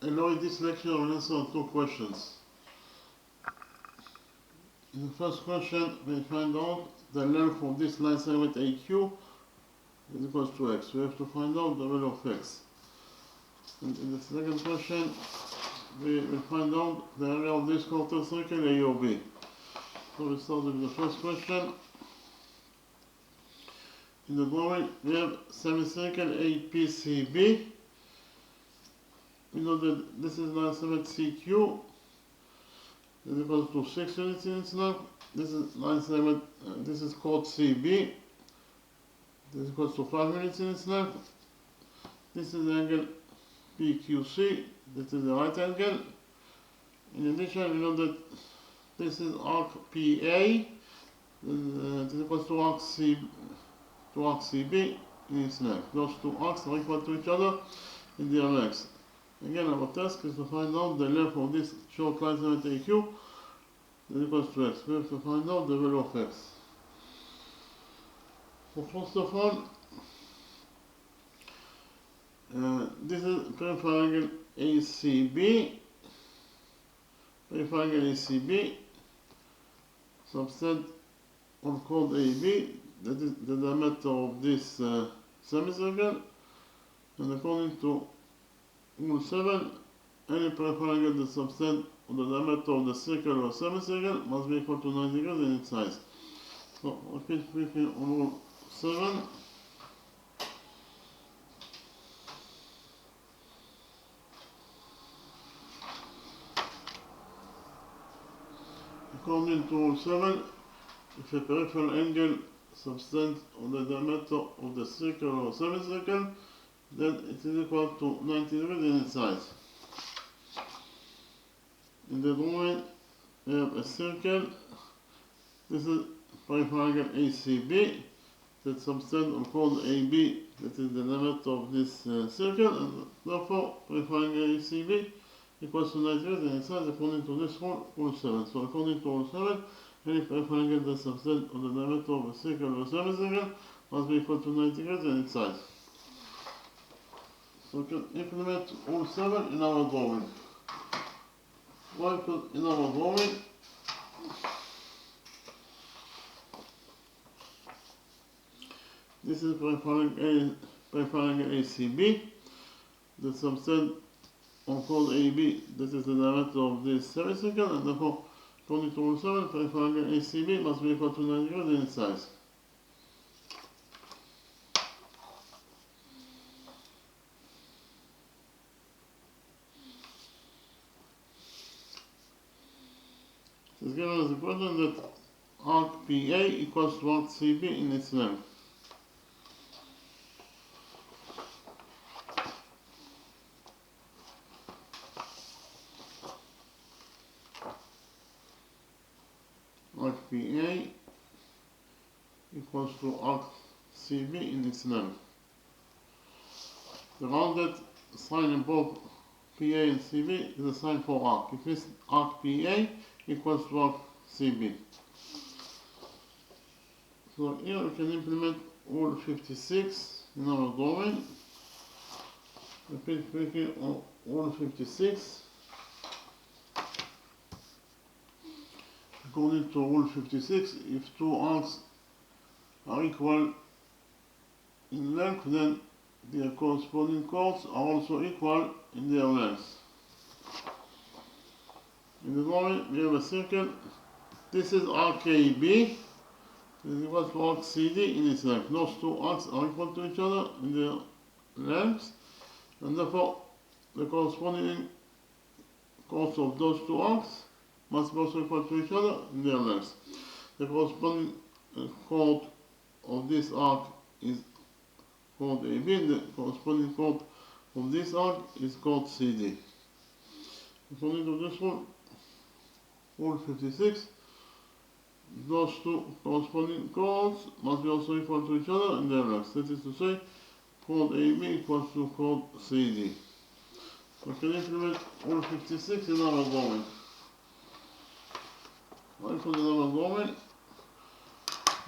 And now in this lecture I will answer two questions. In the first question, we find out the length of this line segment AQ is equals to x. We have to find out the value of x. And in the second question, we will find out the area of this quarter circle AOB. So we start with the first question. In the drawing, we have semicircle APCB. We know that this is line segment CQ. Is equals to 6 units in its length. This is line segment, this is called CB. This is equals to 5 units in its length. This is the angle PQC. This is the right angle. In addition, we know that this is arc PA. This is equals to arc CB in its length. Those two arcs are equal to each other in their lengths. Again, our task is to find out the length of this short line segment AQ is equals to x. We have to find out the value of x. So first of all, this is peripheral angle ACB. Peripheral angle ACB subset on chord AB. That is the diameter of this semicircle, and according to Rule 7, any peripheral angle that subtends on the diameter of the circle or semicircle must be equal to 90 degrees in its size. So, repeat quickly on Rule 7. According to Rule 7, if a peripheral angle subtends on the diameter of the circle or semicircle, then it is equal to 90 degrees in its size. In the drawing, we have a circle. This is peripheral angle ACB that subtends on chord AB, that is the diameter of this circle, and therefore peripheral angle ACB equals to 90 degrees in its size according to this rule, Rule 7. So according to Rule 7, any peripheral angle that subtends on the diameter of a circle or semicircle must be equal to 90 degrees in its size. So we can implement Rule 7 in our drawing. In our drawing, this is peripheral angle ACB that subtends on chord AB, that is the diameter of this semicircle, and therefore, according to Rule 7, peripheral angle ACB must be equal to 90 degrees in its size. It is given as a question that arc PA equals to arc CB in its length. Arc PA equals to arc CB in its length. The rounded sign in both PA and CB is a sign for arc. If this arc PA equals to arc CB. So here we can implement Rule 56 in our drawing. Repeat quickly on Rule 56. According to Rule 56, if two arcs are equal in length, then their corresponding chords are also equal in their lengths. In the drawing, we have a circle. This is arc AB. This is equal to arc CD in its length. Those two arcs are equal to each other in their lengths, and therefore the corresponding chords of those two arcs must be also equal to each other in their lengths. The corresponding chord of this arc is chord AB, and the corresponding chord of this arc is chord CD. According to this rule, Rule 56, those two corresponding chords must be also equal to each other in their lengths. That is to say, chord AB equals to chord CD. We can implement Rule 56 in our drawing. In our drawing,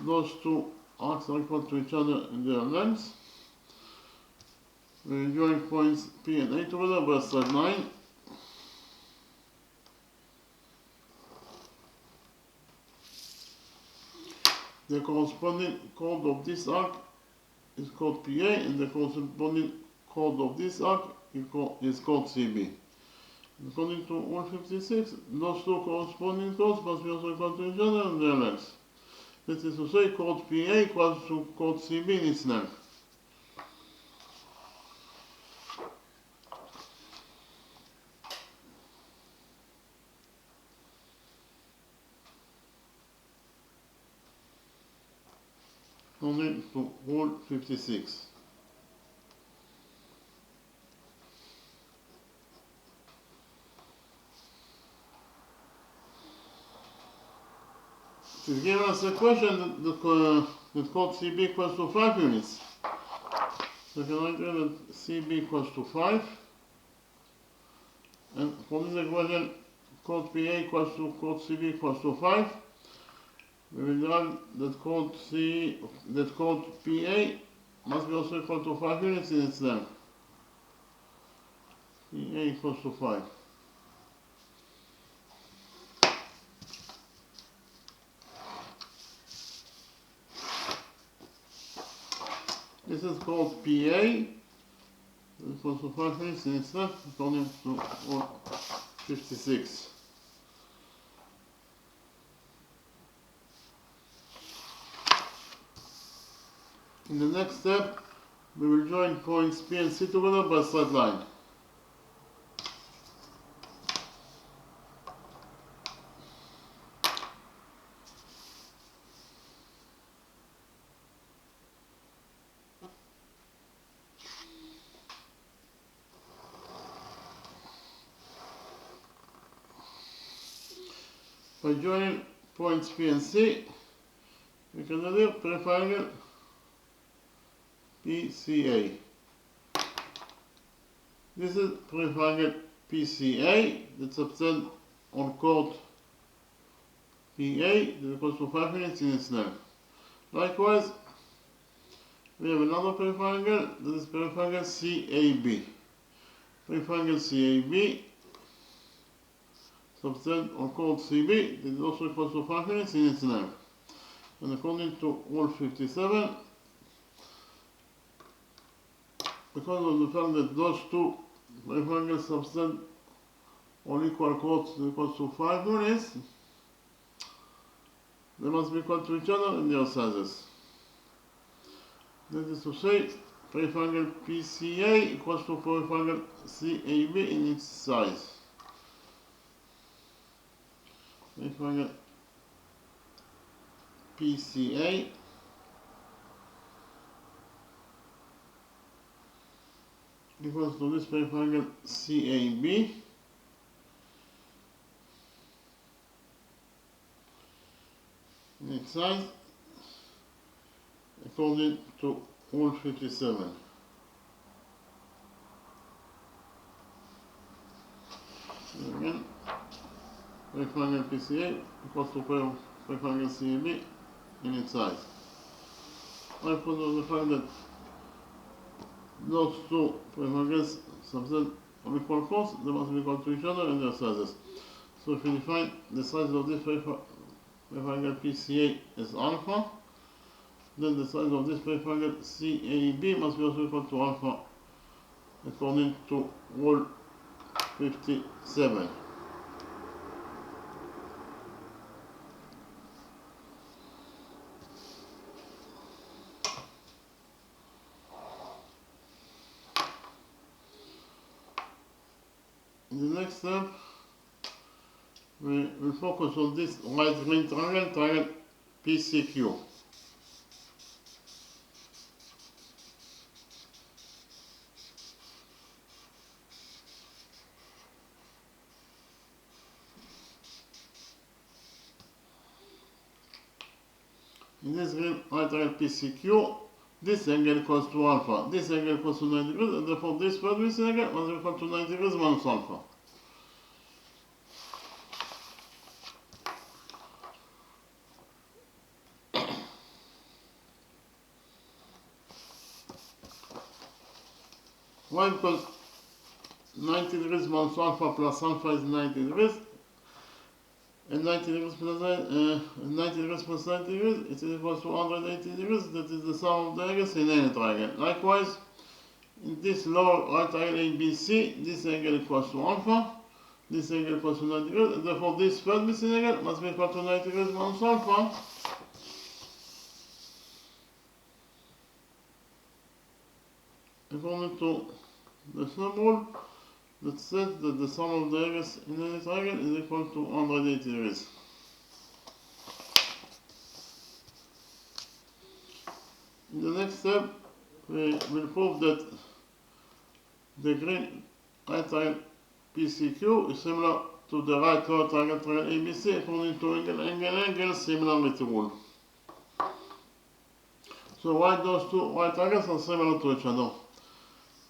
those two arcs are equal to each other in their lengths. We join points P and A together by a straight line. the corresponding chord of this arc is called PA, and the corresponding chord of this arc is called CB. According to Rule 56, those two corresponding chords must be also equal to each other and their lengths. That is to say, chord PA equals to chord CB in its length. According to Rule 56. It is given us a question that chord CB equals to 5 units. So we can write here that CB equals to 5. And for this equation, chord PA equals to chord CB equals to 5. We will learn that chord PA must be also equal to 5 units in its length. PA equals to 5. This is called PA, equals to 5 units in its length, according to Rule 56. In the next step, we will join points P and C together by a straight line. By joining points P and C, we can derive triangle PCA. This is triangle PCA that's obtained on chord PA that equals to 5 units in its length. Likewise, we have another triangle, that is triangle CAB. Triangle CAB is obtained on chord CB that is also equals to 5 units in its length. And according to Rule 57, because of the fact that those two triangles subtend on equal chords equals to 5 units, they must be equal to each other in their sizes. That is to say, triangle PCA equals to triangle CAB in its size. Triangle PCA equals to this triangle CAB in its size, according to Rule 57. And again, triangle PCA equals to triangle CAB in its size. Because of the fact that those two triangles subtend on equal chords, they must be equal to each other in their sizes. So if we define the size of this triangle PCA as alpha, then the size of this triangle CAB must be also equal to alpha, according to Rule 57. In the next step, we will focus on this right green triangle PCQ. In this green right triangle PCQ, this angle equals to alpha, this angle equals to 90 degrees, and therefore this angle must be equal to 90 degrees minus alpha. Why? Because 90 degrees minus alpha plus alpha is 90 degrees, and 90 degrees plus 90 degrees plus 90 degrees, it is equal to 180 degrees. That is the sum of the angles in any triangle. Likewise, in this lower right triangle ABC, this angle equals to alpha, this angle equals to 90 degrees, and therefore this third missing angle must be equal to 90 degrees minus alpha. According to the thumb rule that says that the sum of the angles in any triangle is equal to 180 degrees. In the next step, we will prove that the green right triangle PCQ is similar to the right lower triangle ABC according to angle similarity rule. So why those two right triangles are similar to each other?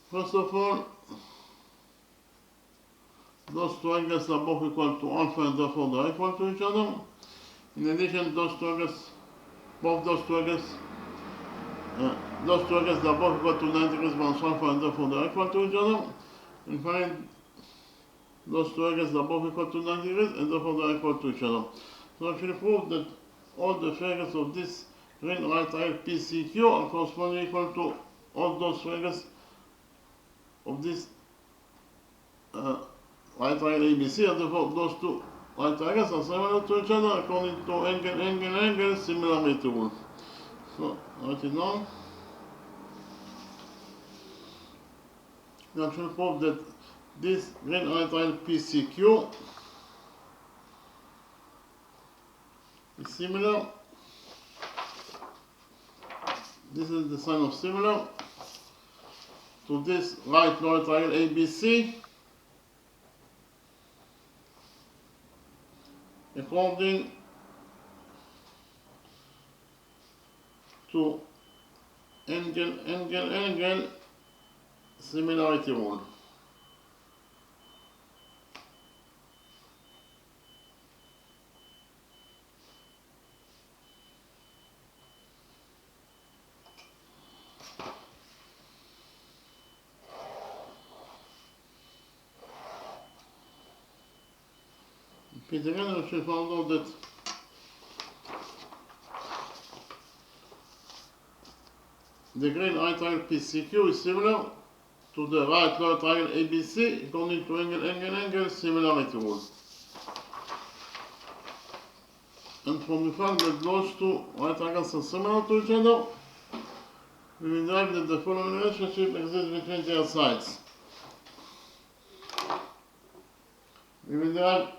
First of all, those two angles are both equal to alpha and therefore they are equal to each other. In addition, both those two angles are both equal to 90 degrees minus alpha and therefore they are equal to each other. And finally, those two angles are both equal to 90 degrees and therefore they are equal to each other. So actually prove that all the angles of this green right triangle PCQ are correspondingly equal to all those angles of this right triangle ABC, and therefore those two right triangles are similar to each other according to angle similarity rule. So write it down. We actually prove that this green right triangle PCQ is similar. This is the sign of similar to this right lower triangle ABC according to angle similarity rule. Repeat again, we should find out that the green right triangle PCQ is similar to the right lower triangle ABC according to angle similarity rule. And from the fact that those two right triangles are similar to each other, we will derive that the following relationship exists between their sides. We will derive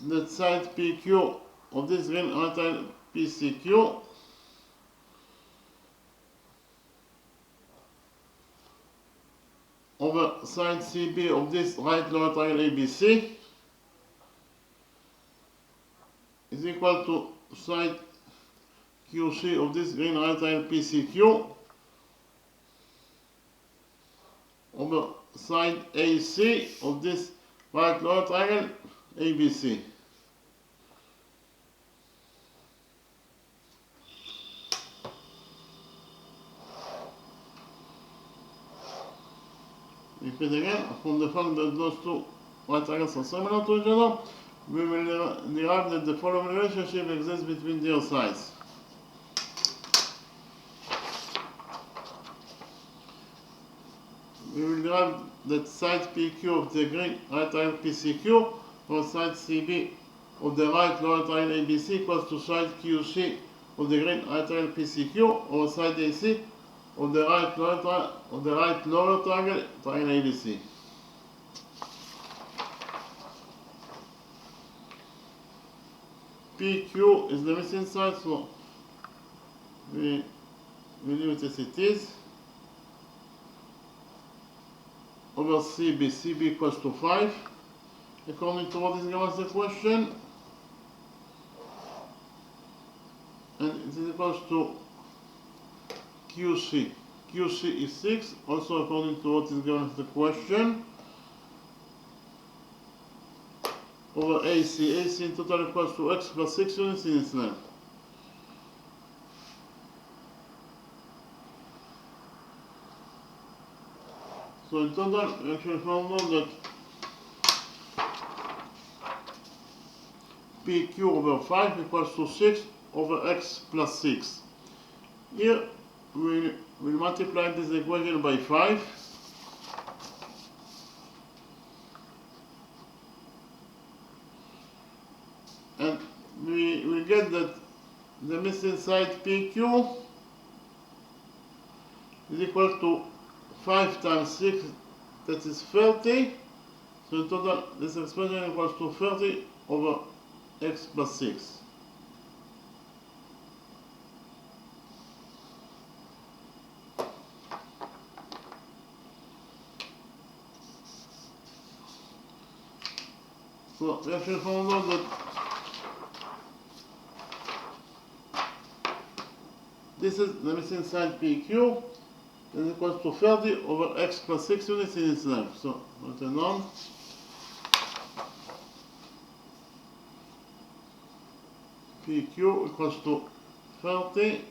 that side PQ of this green right triangle PCQ over side CB of this right lower triangle ABC is equal to side QC of this green right triangle PCQ over side AC of this right lower triangle ABC. Repeat again, from the fact that those two right triangles are similar to each other, we will derive that the following relationship exists between their sides. We will derive that side PQ of the green right triangle PCQ or side CB of the right lower triangle ABC equals to side QC of the green right triangle PCQ or side AC of the right lower triangle ABC. PQ is the missing side, so we leave it as it is. Over CB, CB equals to 5. According to what is given as the question, and it is equals to QC. QC is 6, also according to what is given as the question. Over AC. AC in total equals to x plus 6 units in its length. So in total, we actually found out that pq over 5 equals to 6 over x plus 6. Here we'll multiply this equation by 5. And we will get that the missing side PQ is equal to 5 times 6, that is 30. So in total, this expression equals to 30 over x plus 6. So we actually found out that this is the missing side PQ is equals to 30 over x plus 6 units in its length. So written on PQ equals to 30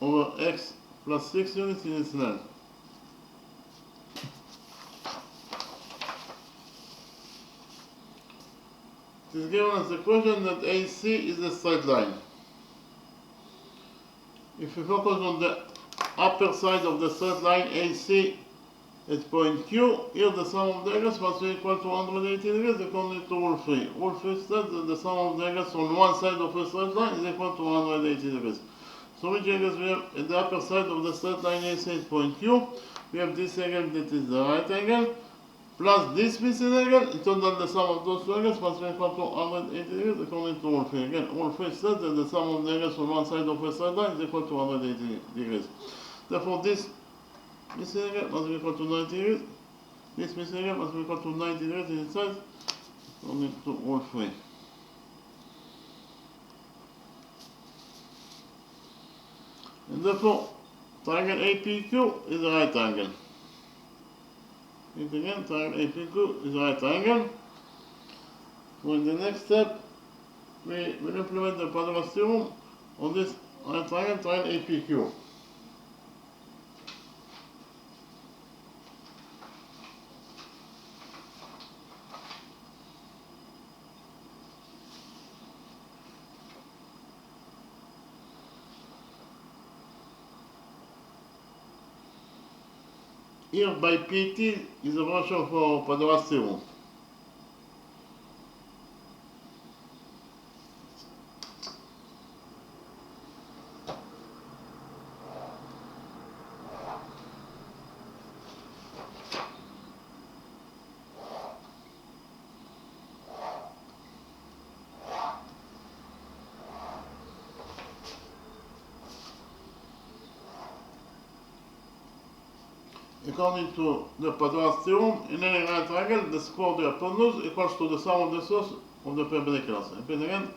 over x plus 6 units in its length. It is given as a question that AC is the straight line. If we focus on the upper side of the straight line AC at point Q, here the sum of the areas must be equal to 180 degrees according to rule 3. Rule 3 says that the sum of the areas on one side of a straight line is equal to 180 degrees. So which areas we have at the upper side of the straight line AC at point Q? We have this angle that is the right angle, plus this missing angle. In total, the sum of those two angles must be equal to 180 degrees according to rule 3. Again, rule 3 says that the sum of the angles on one side of a straight line is equal to 180 degrees. Therefore, this missing angle must be equal to 90 degrees. This missing angle must be equal to 90 degrees in its size according to rule 3. And therefore, triangle APQ is a right angle. And again, triangle APQ is a right angle. So in the next step, we will implement the Pythagoras theorem on this right triangle, triangle APQ. Here by PT is a version for Pythagoras theorem. According to the Pythagoras theorem, in any right triangle, the square of the hypotenuse equals to the sum of the squares of the perpendiculars. Repeat again,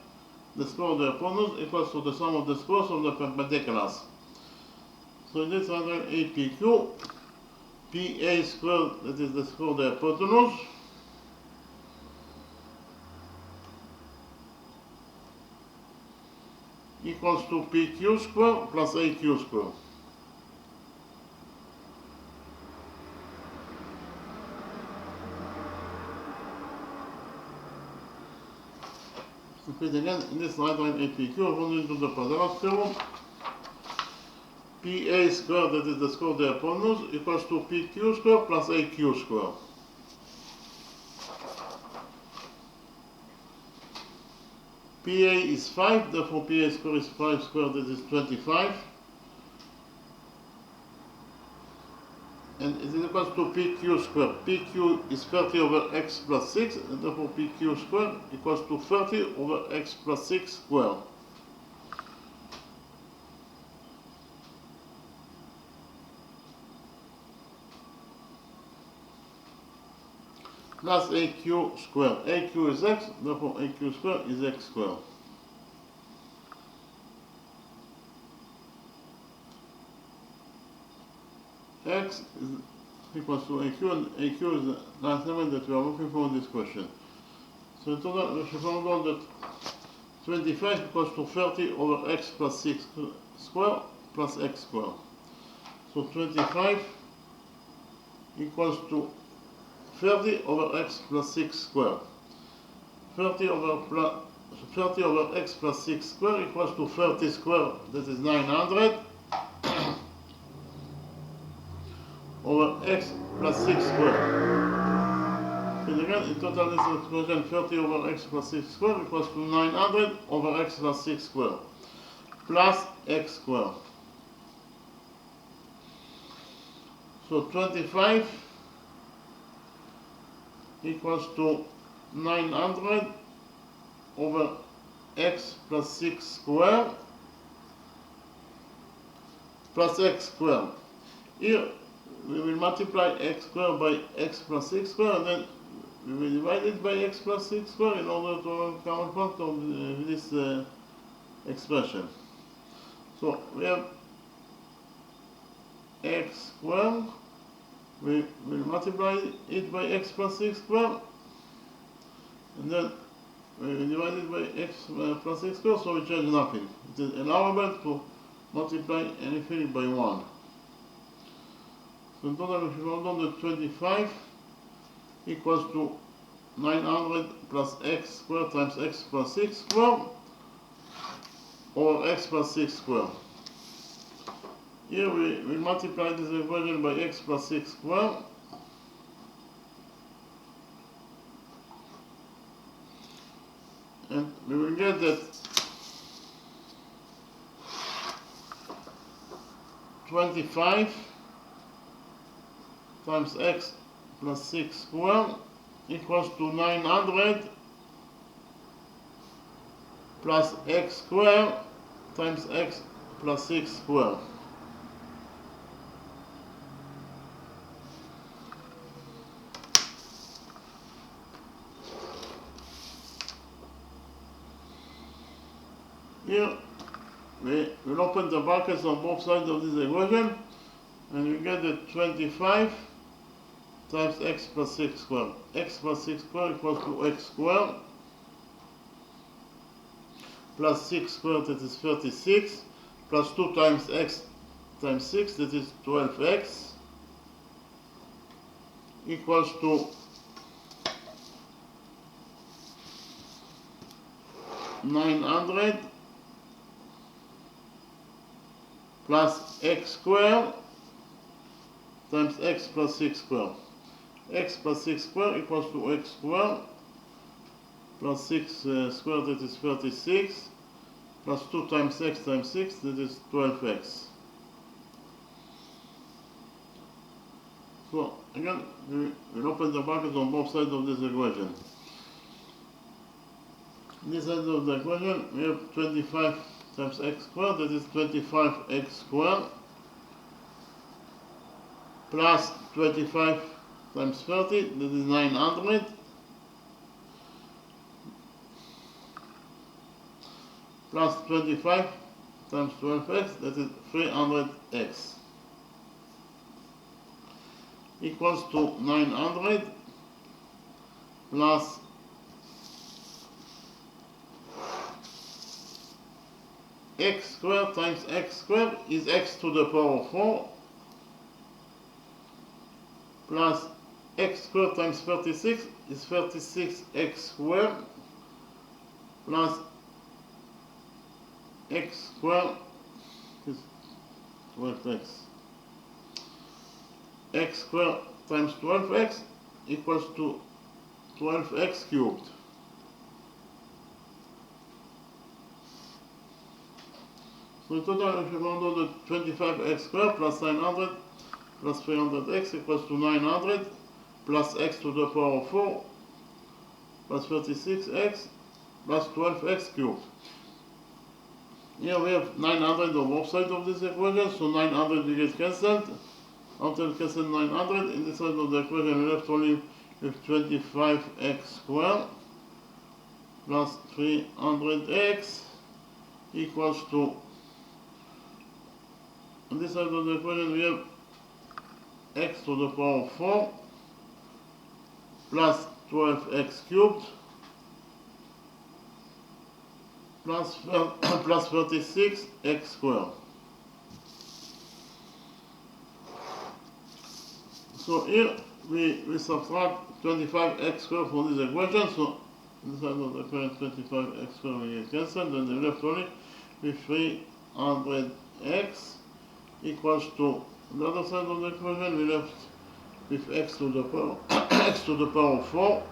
the square of the hypotenuse equals to the sum of the squares of the perpendiculars. So in this triangle APQ, PA squared, that is the square of the hypotenuse, equals to PQ squared plus AQ squared. Repeat again, in this right line APQ, according to the Pythagoras theorem, PA squared, that is the square of the hypotenuse, equals to PQ squared plus AQ squared. PA is 5, therefore PA squared is 5 squared, that is 25. And it is equals to PQ squared. PQ is 30 over x plus 6, and therefore PQ squared equals to 30 over x plus 6 squared. Plus AQ squared. AQ is x, therefore AQ squared is x squared. X is equals to AQ, and AQ is the last element that we are looking for in this question. So in total, we should find out that 25 equals to 30 over x plus 6 square plus x square. So 25 equals to 30 over x plus 6 square. 30 over x plus 6 squared equals to 30 squared, that is 900, over x plus 6 squared. And again, in total this expression 30 over x plus 6 squared equals to 900 over x plus 6 squared plus x squared. So 25 equals to 900 over x plus 6 squared plus x squared. Here we will multiply x squared by x plus 6 squared, and then we will divide it by x plus 6 squared in order to have a common part of this expression. So we have x squared, we will multiply it by x plus 6 squared, and then we will divide it by x plus 6 squared, so we change nothing. It is allowable to multiply anything by 1. So in total, if you roll down the 25 equals to 900 plus x squared times x plus 6 squared over x plus 6 squared. Here we multiply this equation by x plus 6 squared, and we will get that 25 times x plus 6 squared equals to 900 plus x squared times x plus 6 squared. Here we will open the brackets on both sides of this equation, and we get that 25 times x plus 6 squared. X plus 6 squared equals to x squared plus 6 squared, that is 36, plus 2 times x times 6, that is 12x, equals to 900 plus x squared times x plus 6 squared. X plus 6 squared equals to x squared plus 6 squared, that is 36, plus 2 times x times 6, that is 12x. So again, we will open the brackets on both sides of this equation. On this side of the equation, we have 25 times x squared, that is 25x squared, plus 25 times 30, that is 900, plus 25 times 12x, that is 300x, equals to 900 plus x squared times x squared is x to the power of 4, plus x squared times 36 is 36x squared, plus x squared is 12x. X squared times 12x equals to 12x cubed. So in total, if you round the 25x squared plus 900 plus 300x equals to 900 plus x to the power of 4 plus 36x plus 12x cubed. Here we have 900 on both sides of this equation, so 900 will get cancelled. After cancel 900, in this side of the equation we left only with 25x squared plus 300x equals to, on this side of the equation we have x to the power of 4 plus 12x cubed plus 36x squared. So here we subtract 25x squared from this equation, so inside of the equation 25x squared will get cancelled, then we're left only with 300x equals to the other side of the equation. We left with x to the power x to the power of 4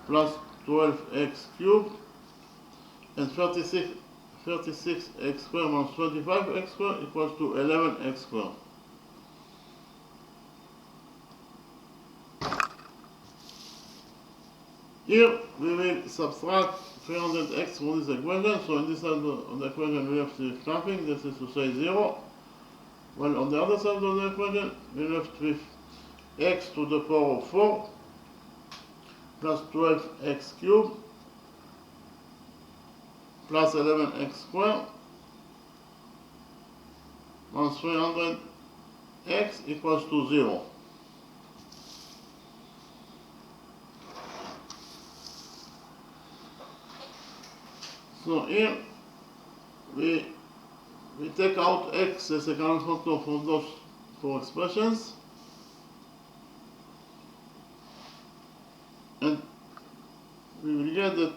plus 12x cubed and 36x squared minus 25x squared equals to 11x squared. Here we will subtract 300x from this equation, so in this side of the equation we have the clamping, this is to say 0. Well, on the other side of the equation we left with x to the power of 4 plus 12x cubed plus 11x squared minus 300x equals to 0. So here we take out x as a common factor from those four expressions, and we will get that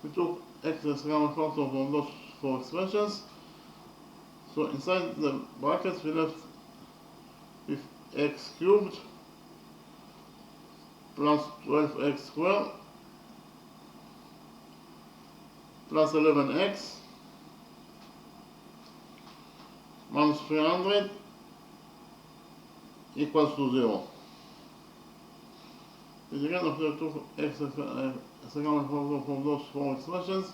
we took x as a common factor from those four expressions. So inside the brackets we left with x cubed plus 12x squared plus 11x minus 300 equals to 0. With again of the two x as a common factor from those four expressions,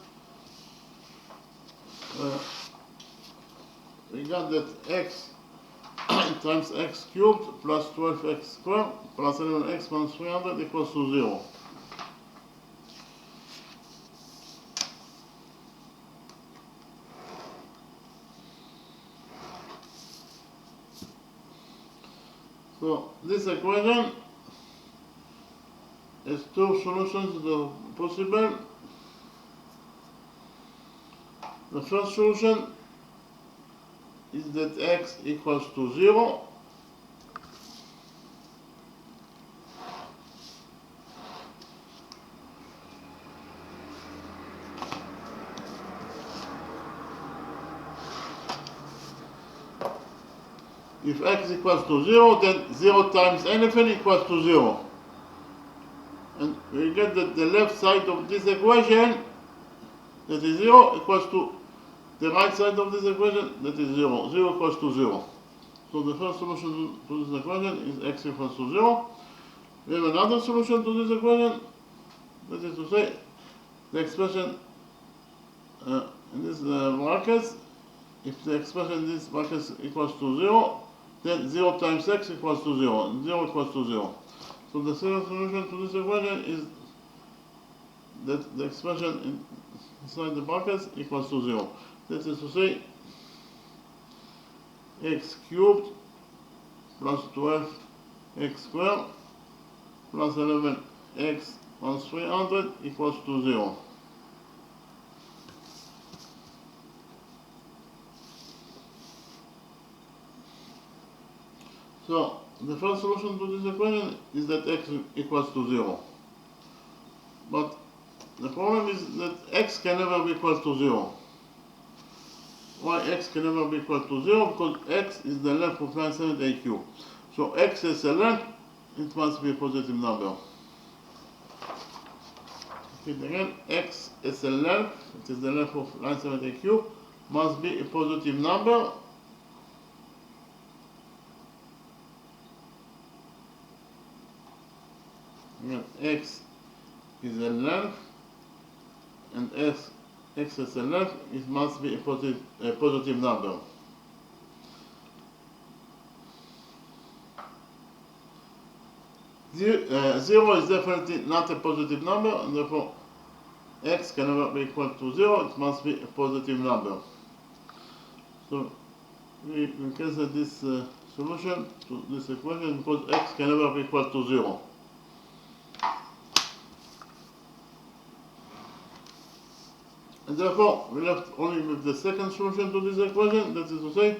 we got that x times x cubed plus 12x squared plus 11x minus 300 equals to 0. So this equation has two solutions that are possible. The first solution is that x equals to 0. If x equals to 0, then 0 times anything equals to 0. And we get that the left side of this equation, that is 0, equals to the right side of this equation, that is 0. 0 equals to 0. So the first solution to this equation is x equals to 0. We have another solution to this equation, that is to say, the expression in this brackets, if the expression in this brackets equals to 0, then 0 times x equals to 0, and 0 equals to 0. So the second solution to this equation is that the expression inside the brackets equals to 0. That is to say, x cubed plus 12x squared plus 11x minus 300 equals to 0. So the first solution to this equation is that x equals to 0. But the problem is that x can never be equal to 0. Why x can never be equal to 0? Because x is the length of line segment AQ. So x is a length, it must be a positive number. Repeat again, x is a length, it is the length of line segment AQ, must be a positive number. Again, x is a length, and x is a length, it must be a positive number. Zero is definitely not a positive number, and therefore x can never be equal to 0, it must be a positive number. So we cancel this solution to this equation because x can never be equal to 0. And therefore, we left only with the second solution to this equation, that is to say,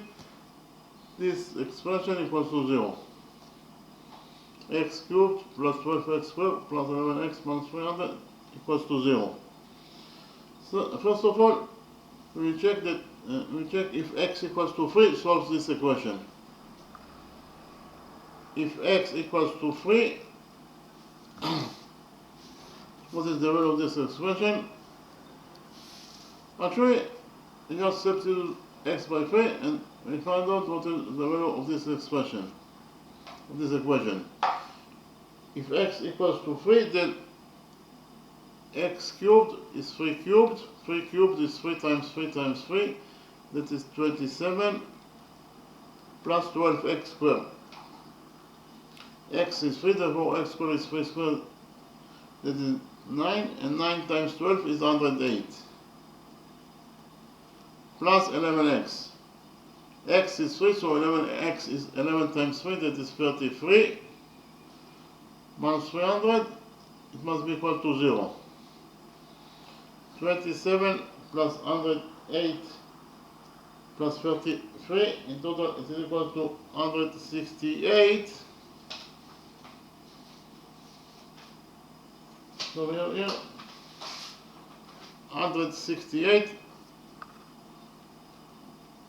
this expression equals to 0. X cubed plus 12x squared plus 11x minus 300 equals to 0. So first of all, we check if x equals to 3 solves this equation. If x equals to 3, what is the value of this expression? Actually, we just substitute x by 3 and we find out what is the value of this expression, of this equation. If x equals to 3, then x cubed is 3 cubed. 3 cubed is 3 times 3 times 3. That is 27 plus 12x squared. X is 3, therefore x squared is 3 squared. That is 9, and 9 times 12 is 108. Plus 11x. X is 3, so 11x is 11 times 3, that is 33. Minus 300, it must be equal to 0. 27 plus 108 plus 33, in total it is equal to 168. So here 168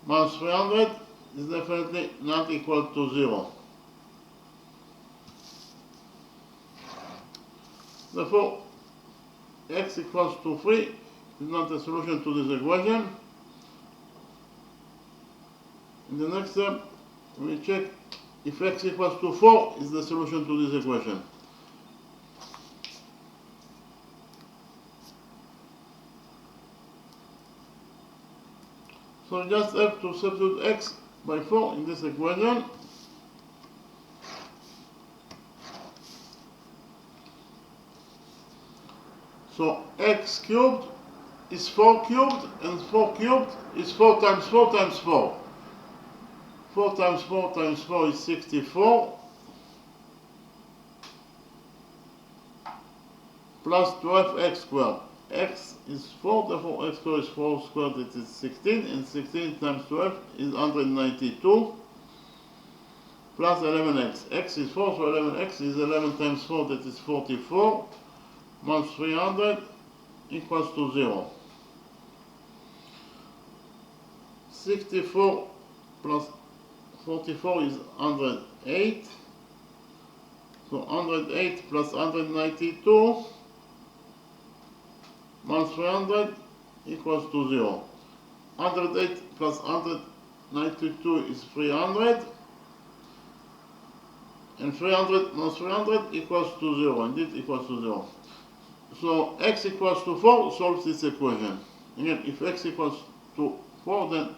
minus 300 is definitely not equal to 0. Therefore, x equals to 3 is not a solution to this equation. In the next step, we check if x equals to 4 is the solution to this equation. So we just have to substitute x by 4 in this equation. So x cubed is 4 cubed, and 4 cubed is 4 times 4 times 4. 4 times 4 times 4 is 64. Plus 12x squared. X is 4, therefore x squared is 4 squared, it is 16, and 16 times 12 is 192. Plus 11x. X is 4, so 11x is 11 times 4, that is 44. Minus 300 equals to 0. 64 plus 44 is 108. So 108 plus 192 minus 300 equals to 0. 108 plus 192 is 300. And 300 minus 300 equals to 0. Indeed equals to 0. So x equals to 4 solves this equation. Again, if x equals to 4, then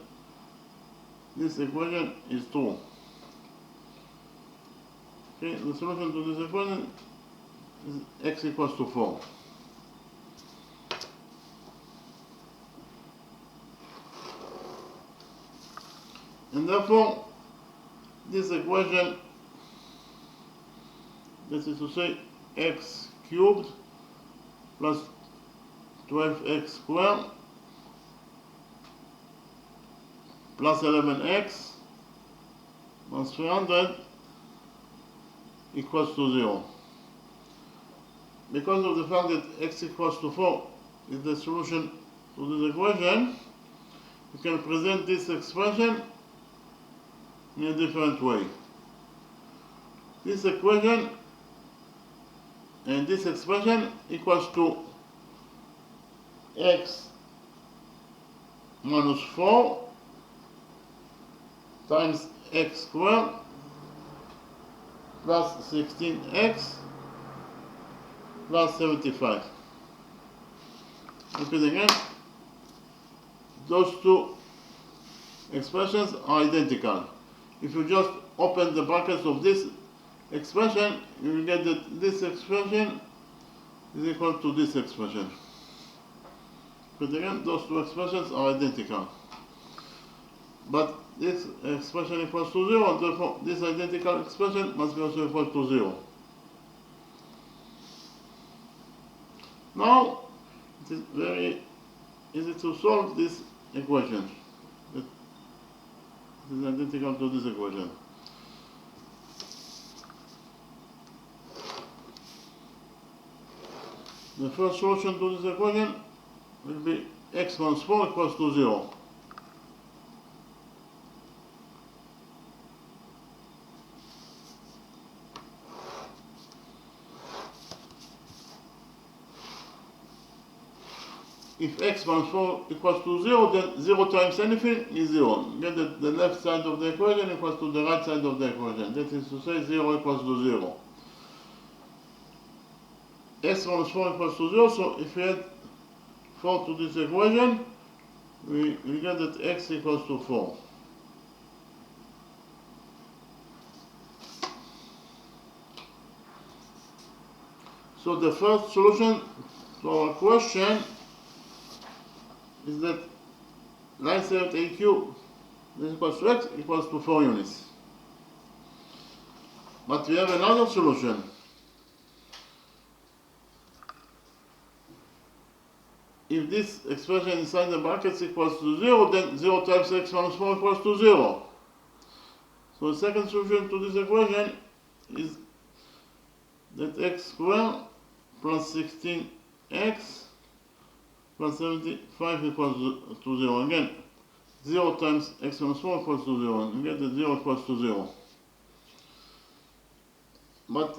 this equation is 2. Okay, the solution to this equation is x equals to 4. And therefore, this equation, that is to say, x cubed plus 12x squared plus 11x minus 300 equals to 0. Because of the fact that x equals to 4 is the solution to this equation, we can present this expression in a different way. This equation and this expression equals to x minus 4 times x squared plus 16x plus 75. Repeat again. Those two expressions are identical. If you just open the brackets of this expression, you will get that this expression is equal to this expression. But again, those two expressions are identical. But this expression equals to 0, and therefore this identical expression must be also equal to 0. Now, it is very easy to solve this equation. It is identical to this equation. the first solution to this equation will be x minus 4 equals to 0. If x minus 4 equals to 0, then 0 times anything is 0. Get that the left side of the equation equals to the right side of the equation. That is to say 0 equals to 0. X minus 4 equals to 0, so if we add 4 to this equation, we get that x equals to 4. So the first solution to our question is that line segment AQ is equals to x equals to 4 units. But we have another solution. If this expression inside the brackets equals to 0, then 0 times x minus 4 equals to 0. So the second solution to this equation is that x squared plus 16x plus 75 equals to 0. Again, 0 times x minus 4 equals to 0. And we get that 0 equals to 0. But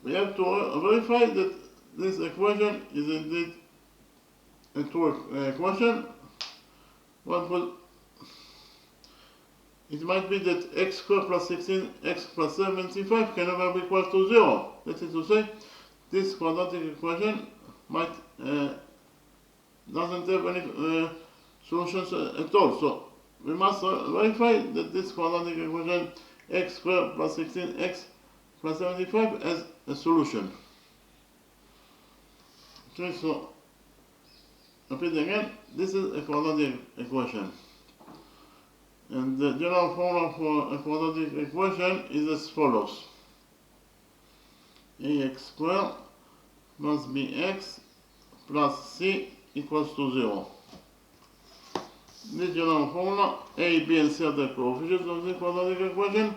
we have to verify that this equation is indeed a true equation. It might be that x squared plus 16x plus 75 can never be equal to 0. That is to say, this quadratic equation might doesn't have any solutions at all. So we must verify that this quadratic equation x squared plus 16x plus 75 has a solution. Okay, so repeat again, this is a quadratic equation. And the general formula for a quadratic equation is as follows. Ax squared plus bx plus c equals to 0. This general formula, a, b, and c are the coefficients of the quadratic equation,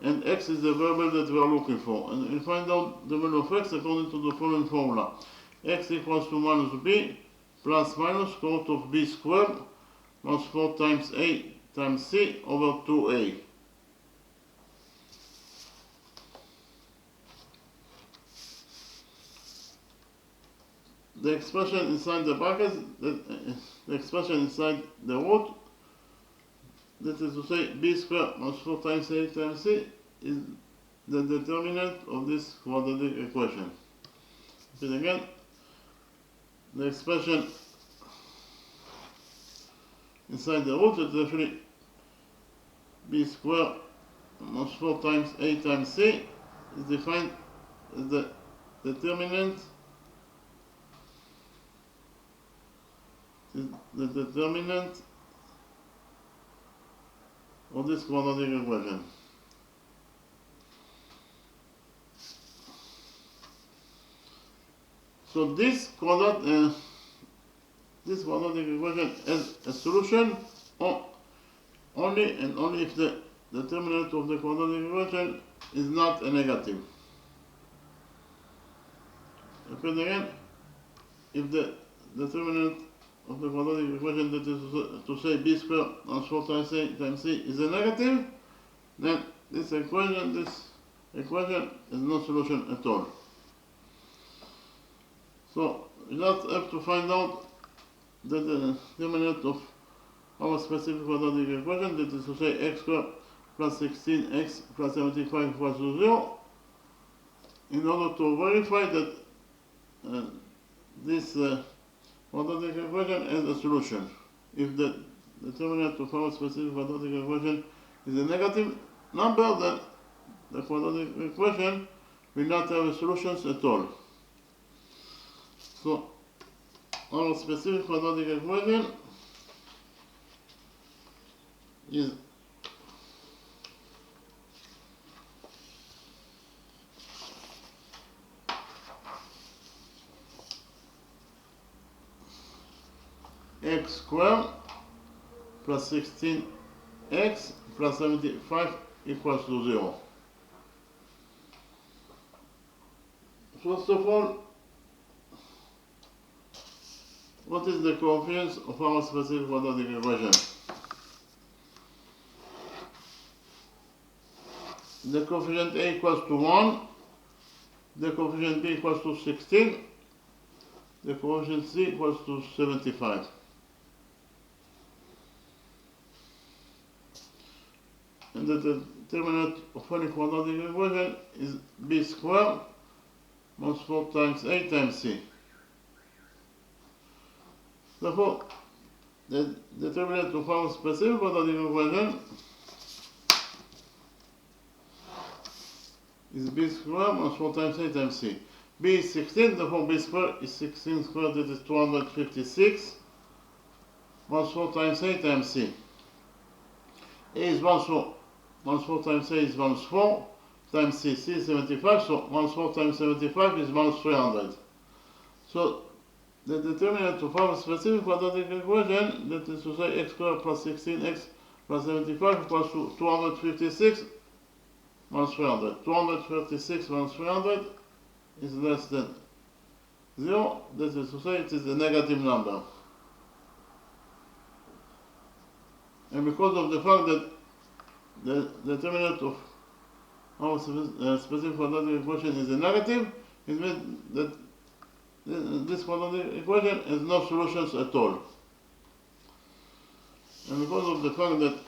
and x is the variable that we are looking for. And we find out the value of x according to the following formula. X equals to minus b plus minus square root of b squared plus 4 times a times c over 2a. The expression inside the brackets, the expression inside the root, that is to say b squared plus 4 times a times c, is the determinant of this quadratic equation. Repeat again, the expression inside the root is definitely b squared plus 4 times a times c is defined as the determinant of this quadratic equation. So this quadratic equation has a solution only and only if the determinant of the quadratic equation is not a negative. Repeat again, if the determinant of the quadratic equation, that is to say b squared plus 4 times a times c, is a negative, then this equation has no solution at all. So we just have to find out the determinant of our specific quadratic equation, that is to say x squared plus 16x plus 75 equals to 0, in order to verify that this quadratic equation has a solution. If the determinant of our specific quadratic equation is a negative number, then the quadratic equation will not have solutions at all. So our specific quadratic equation is x squared plus 16x plus 75 equals to 0. First of all, what is the coefficient of our specific quadratic equation? The coefficient A equals to 1, the coefficient B equals to 16, the coefficient C equals to 75. And the determinant of any quadratic equation is B squared minus 4 times A times C. Therefore, the determinant of our specific quadratic equation is B squared minus 4 times A times C. B is 16, therefore B squared is 16 squared, that is 256, minus 4 times A times C. A is 1, so minus 4 times A is minus 4, times C is 75, so minus 4 times 75 is minus 300. So the determinant of our specific quadratic equation, that is to say x squared plus 16x plus 75 equals to 256 minus 300. 256 minus 300 is less than 0, that is to say it is a negative number. And because of the fact that the determinant of our specific quadratic equation is a negative, it means that this quadratic equation has no solutions at all. And because of the fact that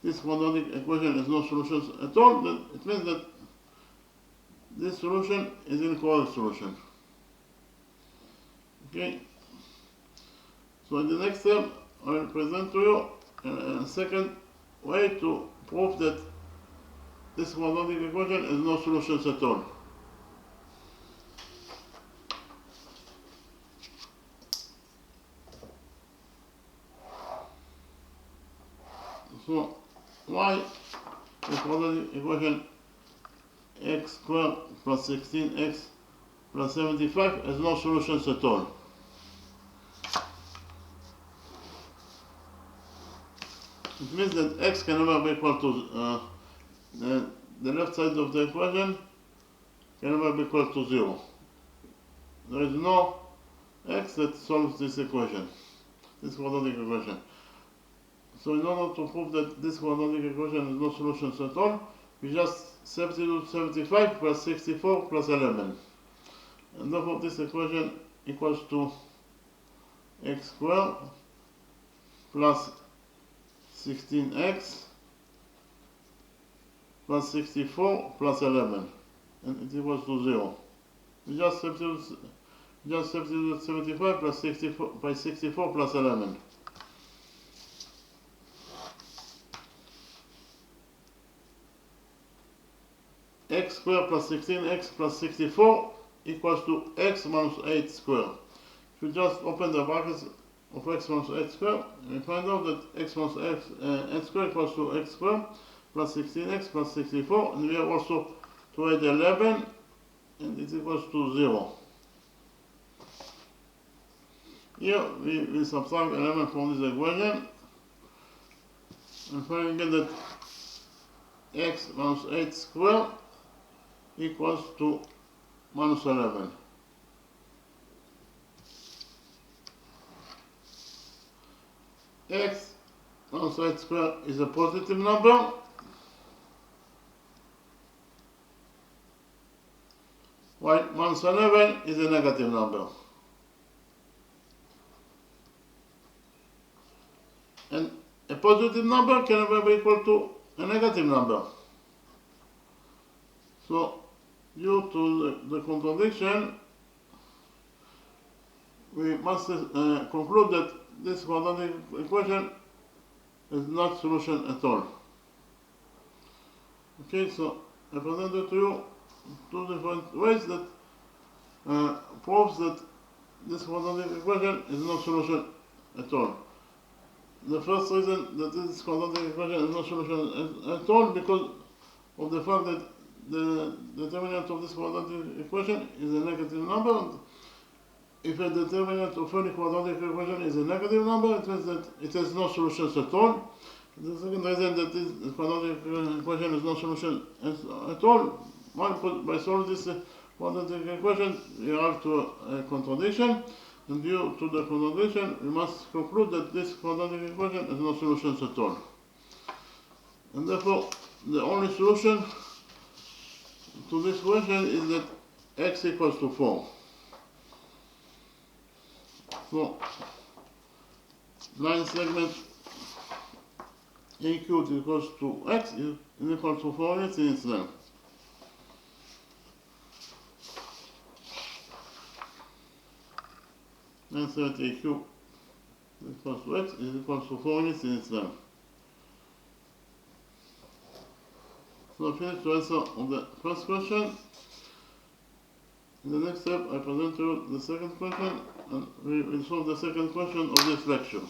this quadratic equation has no solutions at all, it means that this solution is an incorrect solution. Okay? So in the next step, I will present to you a second way to prove that this quadratic equation has no solutions at all. So why the quadratic equation x squared plus 16x plus 75 has no solutions at all? It means that x can never be equal to the left side of the equation can never be equal to 0. There is no x that solves this equation, this quadratic equation. So in order to prove that this quadratic equation has no solutions at all, we just substitute 75 plus 64 plus 11. And therefore this equation equals to x squared plus 16x plus 64 plus 11, and it equals to 0. We just substitute 75 plus 64 by 64 plus 11. X squared plus 16x plus 64 equals to x minus 8 squared. If you just open the brackets of x minus 8 squared, we find out that x minus 8 squared equals to x squared plus 16x plus 64, and we have also to add 11, and it equals to 0. Here we subtract 11 from this equation, and finally get that x minus 8 squared equals to minus 11. X minus 8 squared is a positive number, while minus 11 is a negative number. And a positive number can never be equal to a negative number. So, due to the contradiction, we must conclude that this quadratic equation is not solution at all. Okay, so I presented to you two different ways that proves that this quadratic equation is no solution at all. The first reason that this quadratic equation is no solution at all because of the fact that the determinant of this quadratic equation is a negative number. And if a determinant of any quadratic equation is a negative number, it means that it has no solutions at all. The second reason that this quadratic equation is no solution at all, why? Because by solving this For the equation, you have to a contradiction, and due to the contradiction, we must conclude that this quadratic equation has no solutions at all. And therefore, the only solution to this equation is that x equals to 4. So, line segment AQ equals to x is equal to 4 units in its length. And so AQ equals to x is equal to 4 units in its length. So I finished the answer of the first question. In the next step, I present to you the second question, and we will solve the second question of this lecture.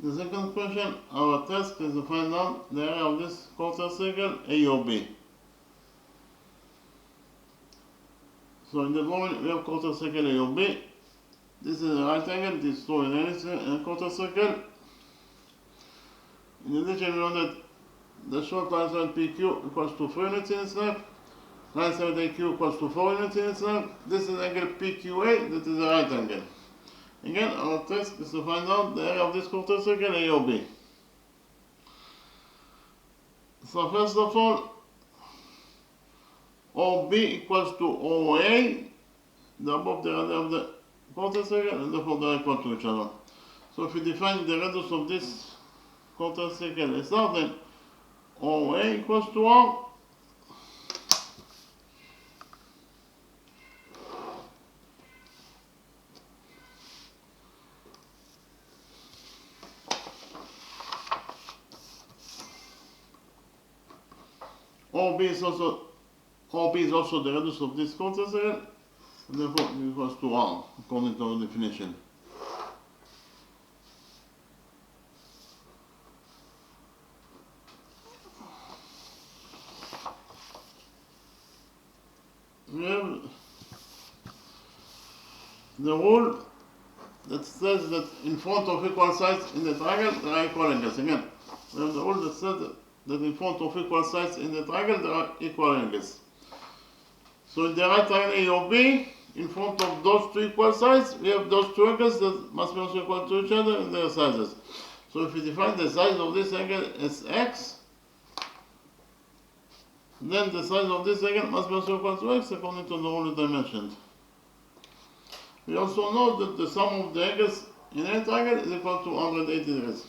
The second question, our task is to find out the area of this quarter circle AOB. So in the drawing we have quarter circle AOB. This is a right angle, this is two in a quarter circle. In addition, we know that the short line side PQ equals to 3 units in its length. Line side AQ equals to 4 units in its length. This is angle PQA, that is a right angle. Again, our task is to find out the area of this quarter circle AOB. So first of all, OB equals to OA, the above the area of the quarter circle, and therefore they are equal to each other. So if we define the radius of this quarter circle as R, then OA equals to R. OB is also the radius of this quarter circle, and therefore it equals to R, according to our definition. We have the rule that says that in front of equal sides in the triangle there are equal angles. Again, we have the rule that says that in front of equal sides in the triangle there are equal angles. So in the right triangle AOB, in front of those two equal sides, we have those two angles that must be also equal to each other in their sizes. So if we define the size of this angle as x, then the size of this angle must be also equal to x according to the rule that I mentioned. We also know that the sum of the angles in any triangle is equal to 180 degrees.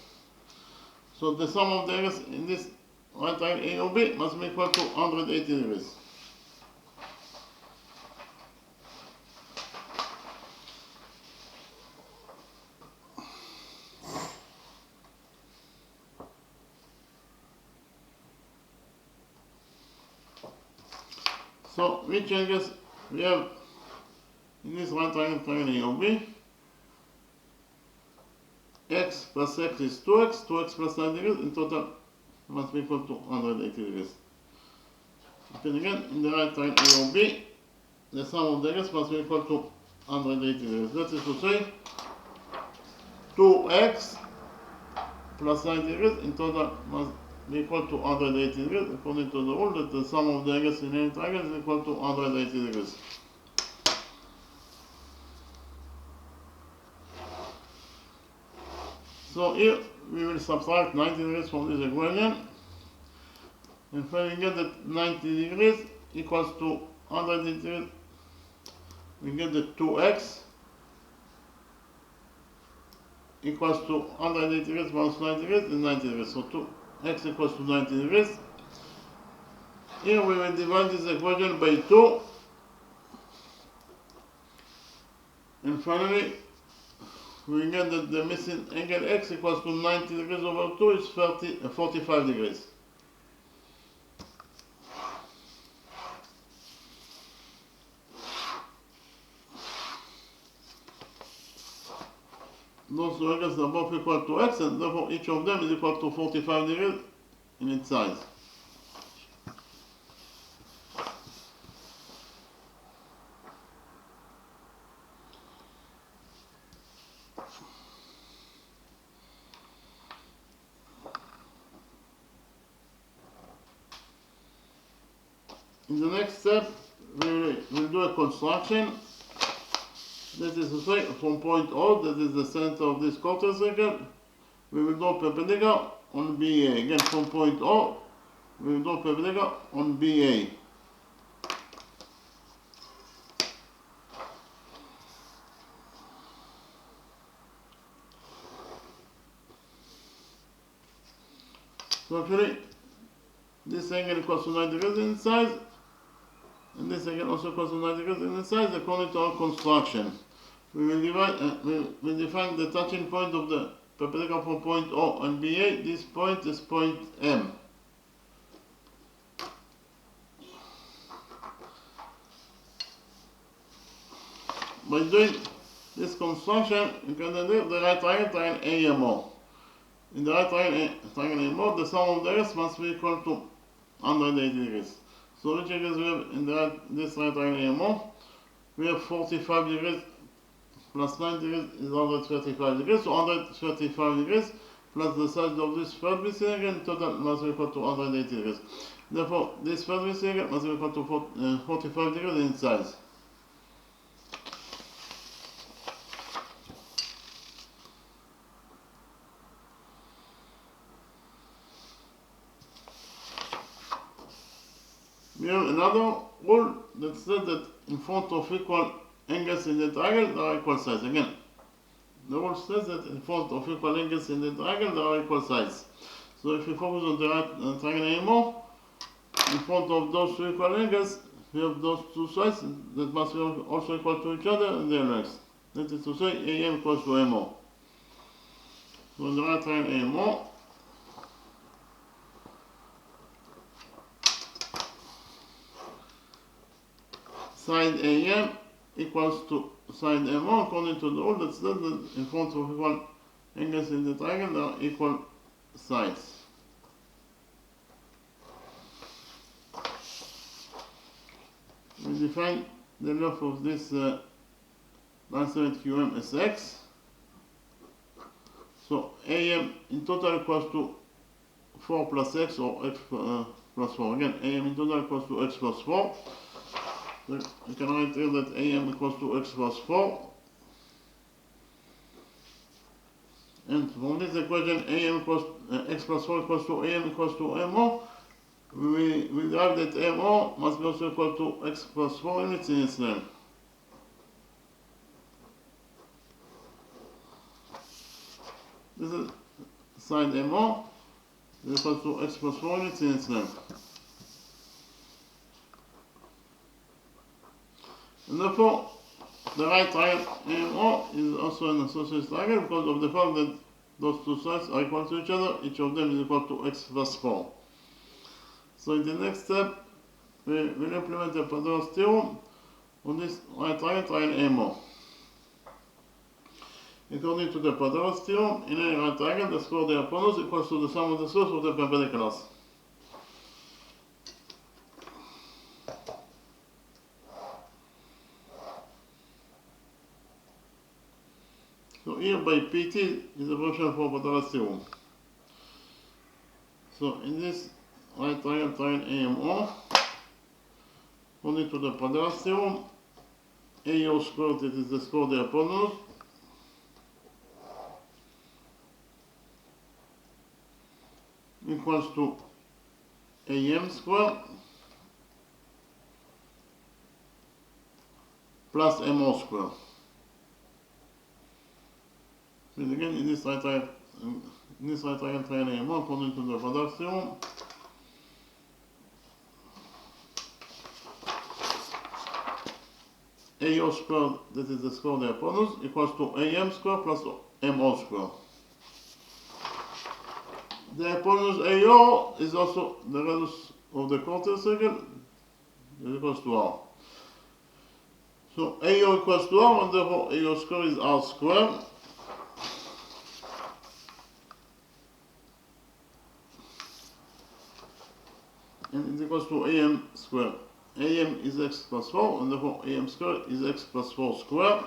So the sum of the angles in this right triangle AOB must be equal to 180 degrees. So which angles we have in this right triangle AOB? X plus x is 2x, 2x plus 9 degrees, in total must be equal to 180 degrees. Then again, in the right triangle AOB, the sum of the angles must be equal to 180 degrees. That is to say, 2x plus 9 degrees in total must be equal to 180 degrees, according to the rule that the sum of the angles in any triangle is equal to 180 degrees. So here we will subtract 90 degrees from this equation, and finally get that 90 degrees equals to 180 degrees. We get that 2x equals to 180 degrees minus 90 degrees is 90 degrees. So 2x equals to 90 degrees. Here we will divide this equation by 2. And finally, we get that the missing angle x equals to 90 degrees over 2 is 45 degrees. Those two angles are both equal to x, and therefore each of them is equal to 45 degrees in its size. In the next step, we will do a construction. That is to say, from point O, that is the center of this quarter circle, we will do perpendicular on BA. Again, from point O, we will do perpendicular on BA. So actually, this angle equals to 90 degrees in size, and this angle also equals to 90 degrees in size according to our construction. We will define the touching point of the perpendicular from point O and BA. This point is point M. By doing this construction, you can derive the right triangle AMO. In the right triangle AMO, the sum of the areas must be equal to 180 degrees. So which angles we have in this right triangle AMO? We have 45 degrees plus 90 degrees is 135 degrees. So 135 degrees plus the size of this third missing angle in total must be equal to 180 degrees. Therefore, this third missing angle must be equal to 45 degrees in size. We have another rule that says that in front of equal angles in the triangle, there are equal sides. Again, the rule says that in front of equal angles in the triangle, there are equal sides. So if we focus on the right triangle AMO, in front of those two equal angles, we have those two sides that must be also equal to each other and their lengths. That is to say, AM equals to MO. So in the right triangle AMO, side AM equals to side MO according to the rule that says that in front of equal angles in the triangle there are equal sides. We define the length of this line segment QM as x. So AM in total equals to 4 plus x or x plus 4. Again, AM in total equals to x plus 4. So you can write here that AM equals to x plus 4. And from this equation, AM equals x plus 4 equals to AM equals to MO. We derive that MO must be also equal to x plus 4 units in its length. This is side MO is equal to x plus 4 units in its length. And therefore, the right triangle AMO is also an associated triangle because of the fact that those two sides are equal to each other. Each of them is equal to x plus 4. So in the next step, we will implement the Pythagoras theorem on this right triangle AMO. According to the Pythagoras theorem, in any right triangle, the square of the hypotenuse equals to the sum of the sides of the perpendiculars. So here by PT is a version for Pythagoras theorem. So in this right triangle AMO, according to the Pythagoras theorem, AO squared, that is the square of the hypotenuse, equals to AM squared plus MO squared. But again, in this right triangle AMO, according to the Pythagoras theorem, AO squared, that is the square of the hypotenuse, equals to AM squared plus MO squared. The hypotenuse AO is also the radius of the quarter circle, is equals to R. So AO equals to R, and therefore AO squared is R squared. And it equals to AM squared. AM is x plus 4, and therefore AM squared is x plus 4 squared.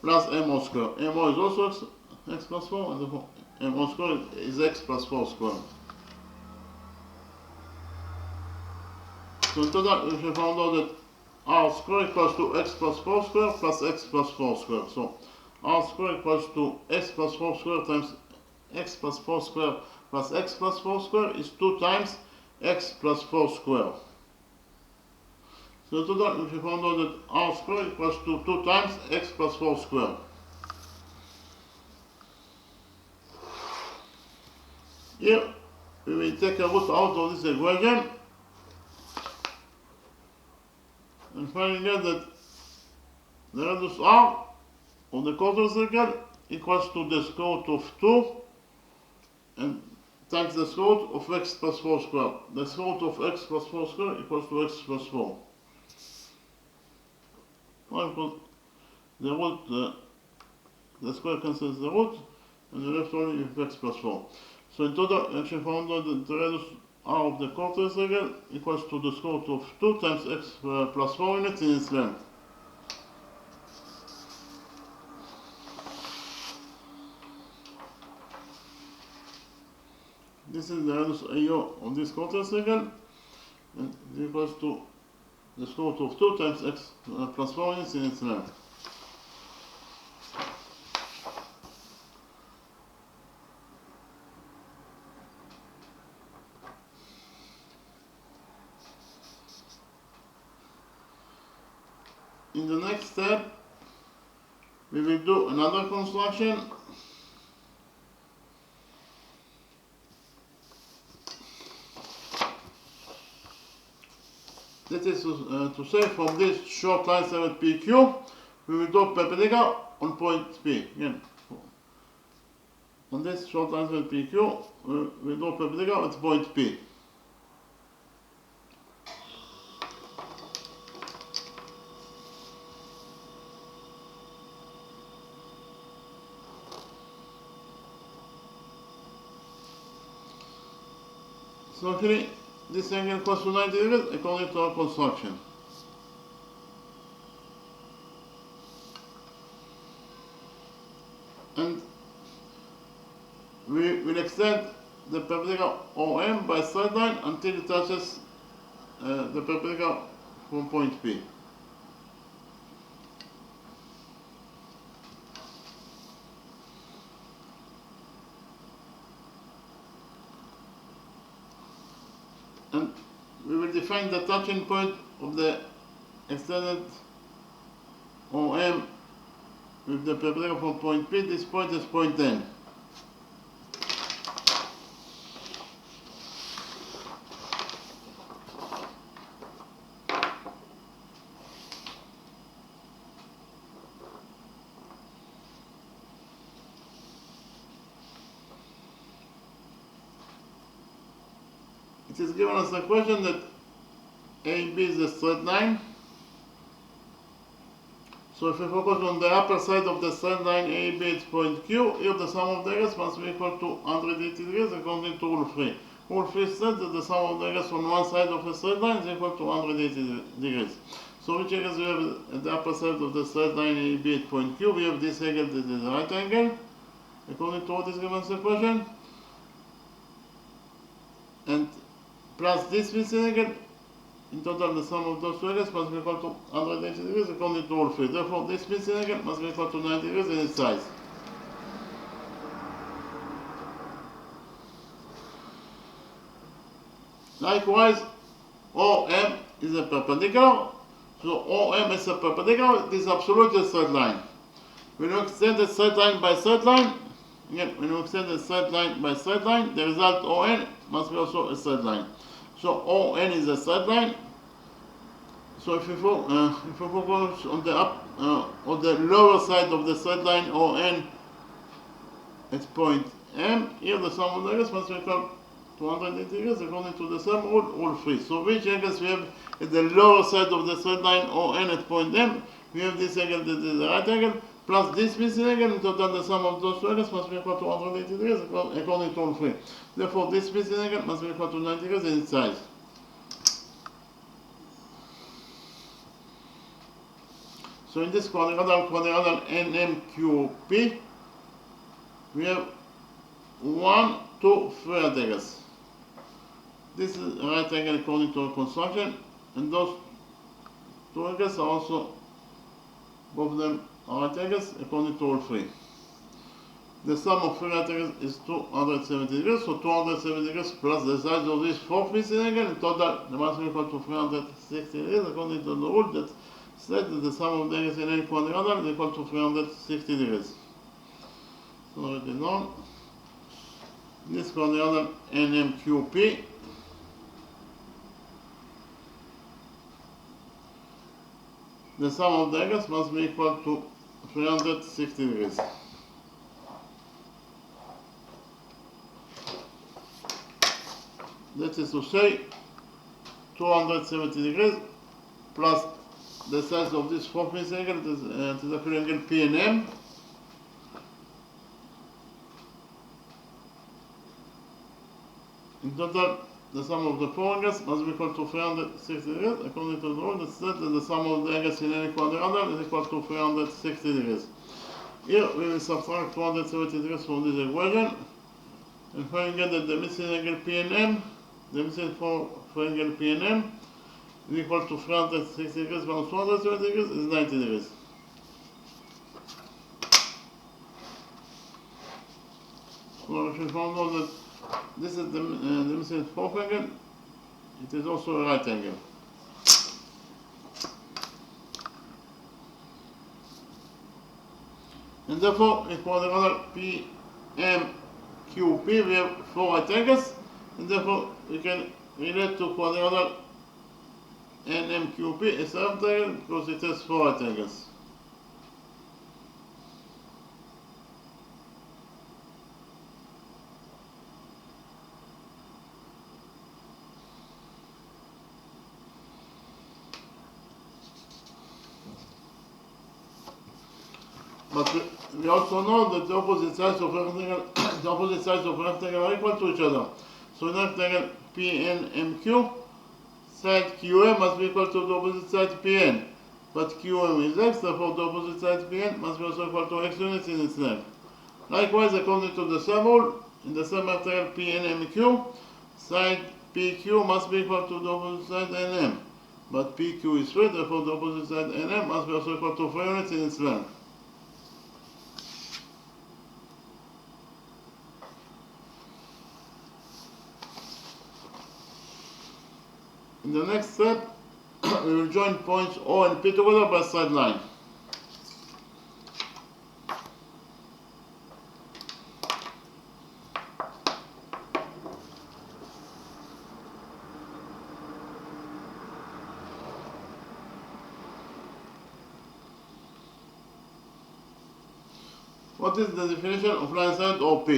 Plus MO squared. MO is also x plus 4, and therefore MO squared is x plus 4 squared. So in total, we have found out that R squared equals to x plus 4 squared plus x plus 4 squared. So R squared equals to x plus 4 squared times x plus 4 squared plus x plus 4 squared is 2 times x plus 4 squared. So in total, we have found out that R squared equals to 2 times x plus 4 squared. Here, we will take a root out of this equation and finding out that the radius R of the quarter circle equals to the square root of 2 and times the square root of x plus 4 squared. The square root of x plus 4 squared equals to x plus 4. The root, the square cancels the root, and the left only with x plus 4. So in total, we actually found out that the radius R of the quarter circle equals to the square root of 2 times x plus 4 units in its length. This is the radius AO of this quarter circle, and it equals to the square root of 2 times x plus 4 units in its length. In the next step, we will do another construction. That is to say, from this short line segment PQ, we will draw perpendicular on point P. Again, on this short line segment PQ, we will draw perpendicular at point P. So actually, this angle equals to 90 degrees according to our construction. And we will extend the perpendicular OM by straight line until it touches the perpendicular from point P. And we will define the touching point of the extended OM with the perpendicular from point P. This point is point N. It is given us a question that AB is a straight line. So if we focus on the upper side of the straight line AB at point Q, here the sum of the areas must be equal to 180 degrees according to rule 3. Rule 3 says that the sum of the areas on one side of a straight line is equal to 180 degrees. So which areas we have at the upper side of the straight line AB at point Q? We have this angle that is a right angle, according to what is given as a question. And plus this missing angle, in total the sum of those two angles must be equal to 180 degrees according to rule 3. Therefore this missing angle must be equal to 90 degrees in its size. Likewise, OM is a perpendicular. So OM is a perpendicular, it is absolutely a straight line. When you extend a straight line by straight line, Again, when we extend a straight line by straight line, the result ON must be also a straight line. So ON is a straight line. So if we focus on the lower side of the straight line ON at point M, here the sum of the angles must be equal to 180 degrees according to the sum rule 3. So which angles we have at the lower side of the straight line ON at point M? We have this angle that is the right angle plus this missing angle. In total, the sum of those two angles must be equal to 180 degrees according to rule 3. Therefore, this missing angle must be equal to 90 degrees in its size. So in this quadrilateral NMQP, we have 1, 2, 3 right angles. This is a right angle according to our construction, and those two angles are also, both of them are right angles according to rule 3. The sum of 3 right angles is 270 degrees, so 270 degrees plus the size of this fourth missing angle, in total the must be equal to 360 degrees according to the rule that said that the sum of the angles in any quadrilateral is equal to 360 degrees. So it is known. This quadrilateral NMQP, the sum of the angles must be equal to 360 degrees. That is to say 270 degrees plus the size of this fourth missing angle, it is a angle P and M. In total, the sum of the four angles must be equal to 360 degrees according to the rule that said that the sum of the angles in any quadrilateral is equal to 360 degrees. Here we will subtract 270 degrees from this equation and find that the missing angle P and M, the missing four angle P and M, is equal to 360 degrees minus 270 degrees is 90 degrees. So if you found out that this is the missing fourth angle, it is also a right angle. And therefore, in quadrilateral PMQP we have 4 right angles, and therefore we can relate to quadrilateral NMQP as a right angle because it has 4 right angles. But we also know that the opposite sides of rectangle, the opposite sides of rectangle are equal to each other. So in rectangle PNMQ, side QM must be equal to the opposite side PN. But QM is x, therefore the opposite side PN must be also equal to x units in its length. Likewise, according to the sum rule, in the same rectangle PNMQ, side PQ must be equal to the opposite side NM. But PQ is 3, therefore the opposite side NM must be also equal to 3 units in its length. In the next step, we will join points O and P together by straight line. What is the definition of line segment OP?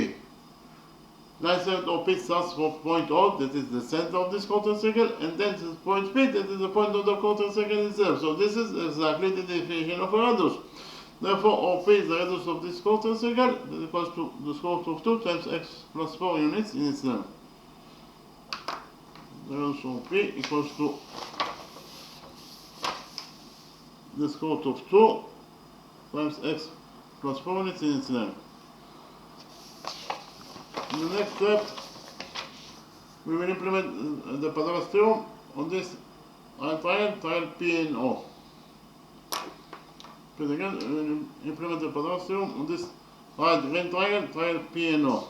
Line segment OP starts from point O, that is the center of this quarter circle, and then to point P, that is the point of the quarter circle itself. So this is exactly the definition of a radius. Therefore, OP is the radius of this quarter circle, that equals to the square root of 2 times x plus 4 units in its length. The radius of OP equals to the square root of 2 times x plus 4 units in its length. In the next step, we will implement the Pythagoras theorem on this triangle P and O. But again, we will implement the Pythagoras theorem on this right triangle P and O.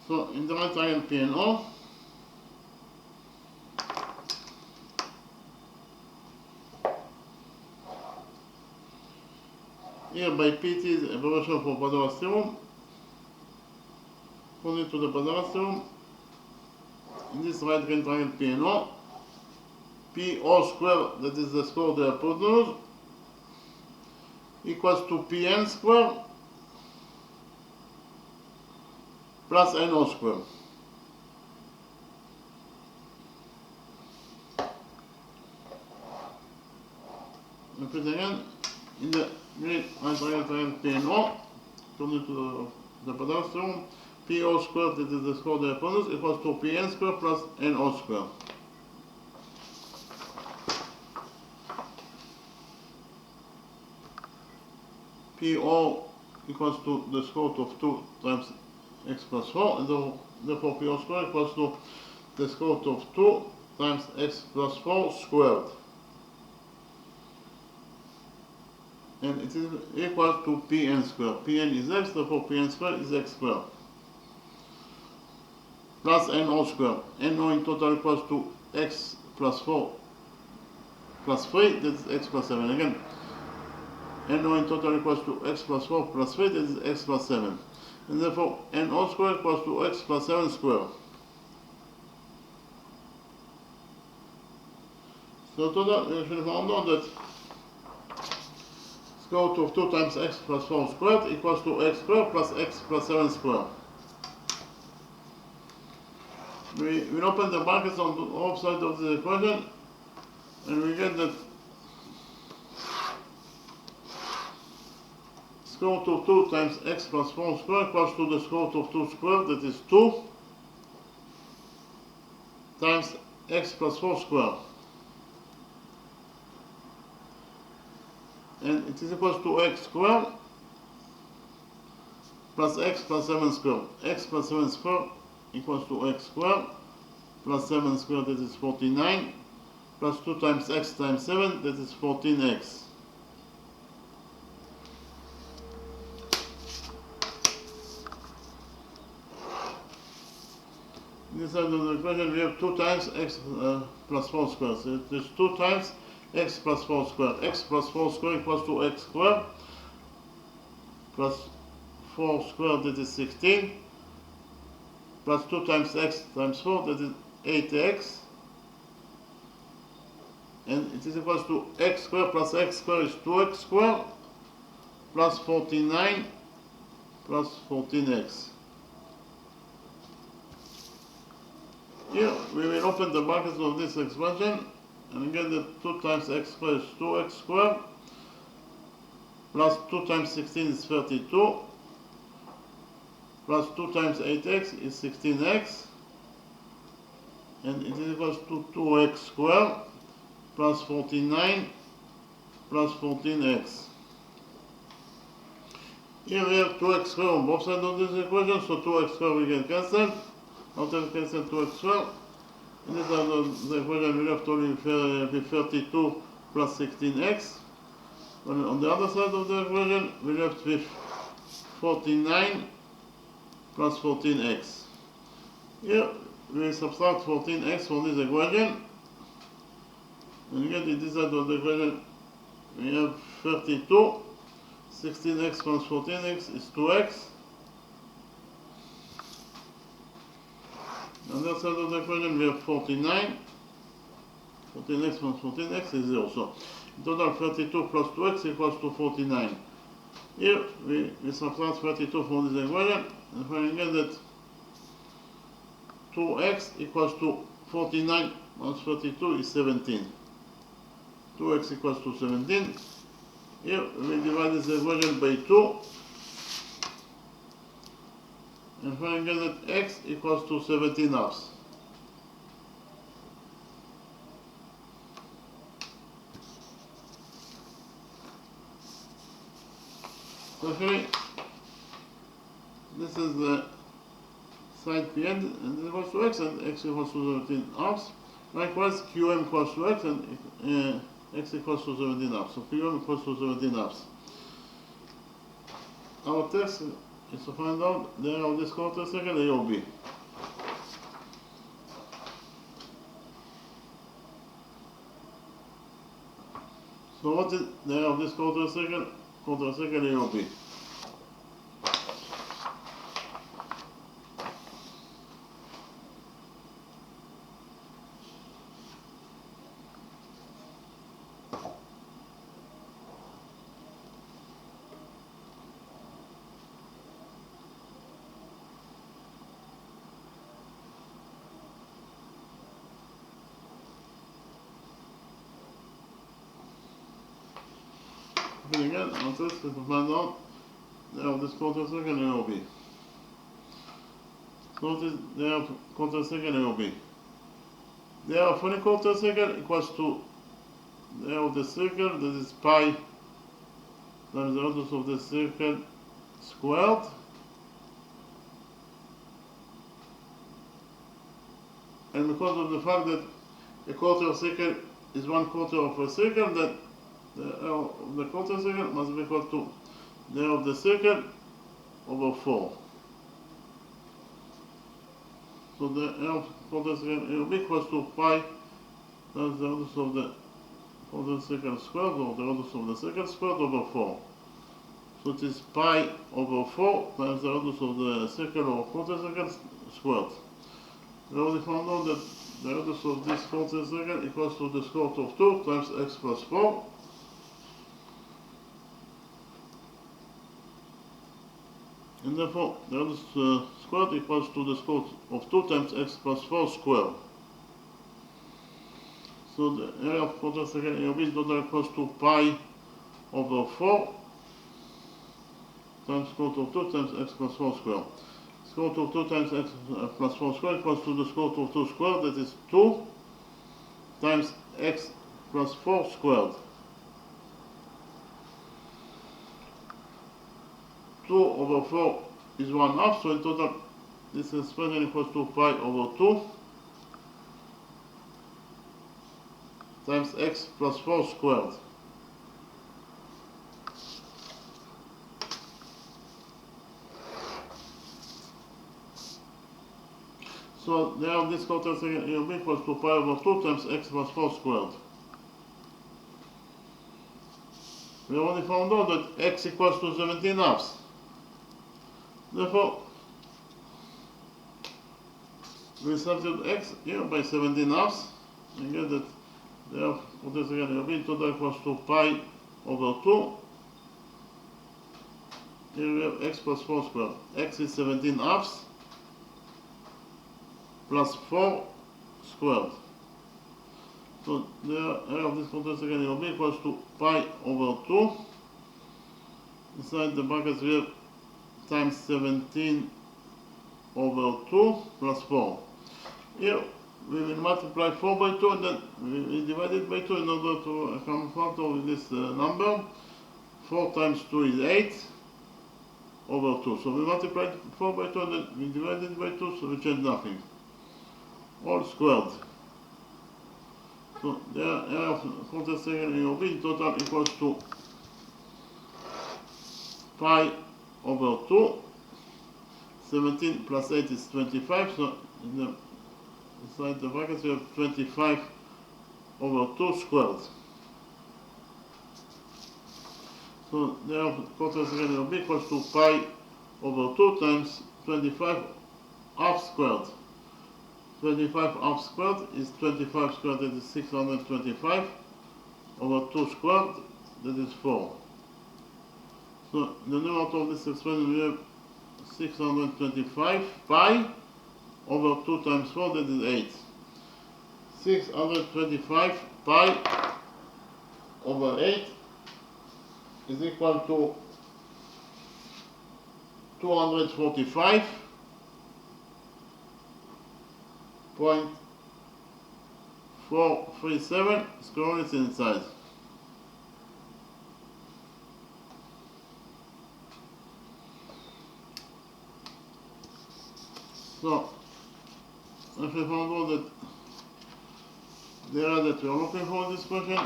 So in the right triangle P and O, here by PT is abbreviation for Pythagoras theorem. According to the Pythagoras theorem, in this right hand triangle P and O, PO squared, that is the square of the hypotenuse, equals to PN squared plus NO squared. Repeat again, in the great right triangle P and O, according to the Pythagoras theorem, PO squared, that is the square of the hypotenuse, equals to PN squared plus NO squared. PO equals to the square root of 2 times x plus 4, and therefore PO squared equals to the square root of 2 times x plus 4 squared. And it is equal to Pn squared. Pn is x, therefore Pn squared is x squared. Plus NO squared. NO in total equals to x plus 4 plus 3, that is x plus 7. Again, NO in total equals to x plus 4 plus 3, that is x plus 7. And therefore NO squared equals to x plus 7 squared. So total, we actually found out that square root of 2 times x plus 4 squared equals to x squared plus x plus 7 squared. We will open the brackets on the opposite side of the equation, and we get that square root of 2 times x plus 4 squared equals to the square root of 2 squared, that is 2 times x plus 4 squared. And it is equal to x squared plus x plus 7 squared. X plus 7 squared equals to x squared plus 7 squared, that is 49, plus 2 times x times 7, that is 14x. This side of the equation we have 2 times x plus 4 squared. So it is 2 times x plus 4 squared. X plus 4 squared equals to x squared plus 4 squared, that is 16, plus 2 times x times 4, that is 8x, and it is equals to x squared plus x squared is 2x squared plus 49 plus 14x. Here we will open the brackets of this expression and get that 2 times x squared is 2x squared plus 2 times 16 is 32 plus 2 times 8x is 16x, and it is equals to 2x squared plus 49 plus 14x. Here we have 2x squared on both sides of this equation, so 2x squared we get cancelled. After we cancel 2x squared, in this side of the equation we have to only be 32 plus 16x. But on the other side of the equation we left with 49 plus 14x. Here we subtract 14x from this equation, and again in this side of the equation we have 32, 16x plus 14x is 2x. On the other side of the equation we have 49, 14x plus 14x is 0. So in total 32 plus 2x equals to 49. Here we subtract 32 from this equation, and we get that 2x equals to 49 minus 32 is 17. 2x equals to 17. Here we divide this equation by 2, and we get that x equals to 17 halves. So actually, this is the side Pn, and it equals to x, and x equals to 17 halves. Likewise, Qm equals to x, and x equals to 17 halves. So Qm equals to 17 halves. Our text is to find out the area of this quarter circle, A or B. So what is the area of this quarter circle, A or B? Okay, again, answers is to find out the area of this quarter circle, A or B. So what is the area of quarter circle, A or B? The area of any quarter circle equals to the area of the circle, that is pi times the radius of the circle squared, and because of the fact that a quarter circle is 1/4 of a circle, then the area of the quarter circle must be equal to the area of the circle over 4. So the area of quarter circle will be equal to pi times the radius of the quarter circle squared, or the radius of the circle squared, over 4. So it is pi over 4 times the radius of the circle or quarter circle squared. We already found out that the radius of this quarter circle equals to the square root of 2 times x plus 4. And therefore, the radius squared equals to the square root of 2 times x plus 4 squared. So the area of quarter circle A or B is total equals to pi over 4 times square root of 2 times x plus 4 squared. Square root of 2 times x plus 4 squared equals to the square root of 2 squared, that is 2 times x plus 4 squared. 2 over 4 is 1/2, so in total this expression equals to pi over 2 times x plus 4 squared. So the area of this quarter circle A or B equals to pi over 2 times x plus 4 squared. We already found out that x equals to 17/2. Therefore, we substitute x here by 17/2 and get that the area of quarter circle A or B total equals to pi over 2. Here we have x plus 4 squared. X is 17/2 plus 4 squared. So the area of this quarter circle A or B equals to pi over 2. Inside the brackets we have times 17 over 2 plus 4. Here we will multiply 4 by 2 and then we will divide it by 2 in order to come out with this number. 4 times 2 is 8 over 2. So we multiply 4 by 2 and then we divide it by 2, so we change nothing. All squared. So the area of quarter circle A or B in total equals to pi over 2. 17 plus 8 is 25, so inside the brackets we have 25 over 2 squared. So the area of quarter circle A or B equals to pi over 2 times 25 half squared. 25 half squared is 25 squared, that is 625, over 2 squared, that is 4. So the numerator of this expression we have 625 pi over 2 times 4, that is 8. 625 pi over 8 is equal to 245.437 square units inside. So, if we found out that the area that we are looking for in this question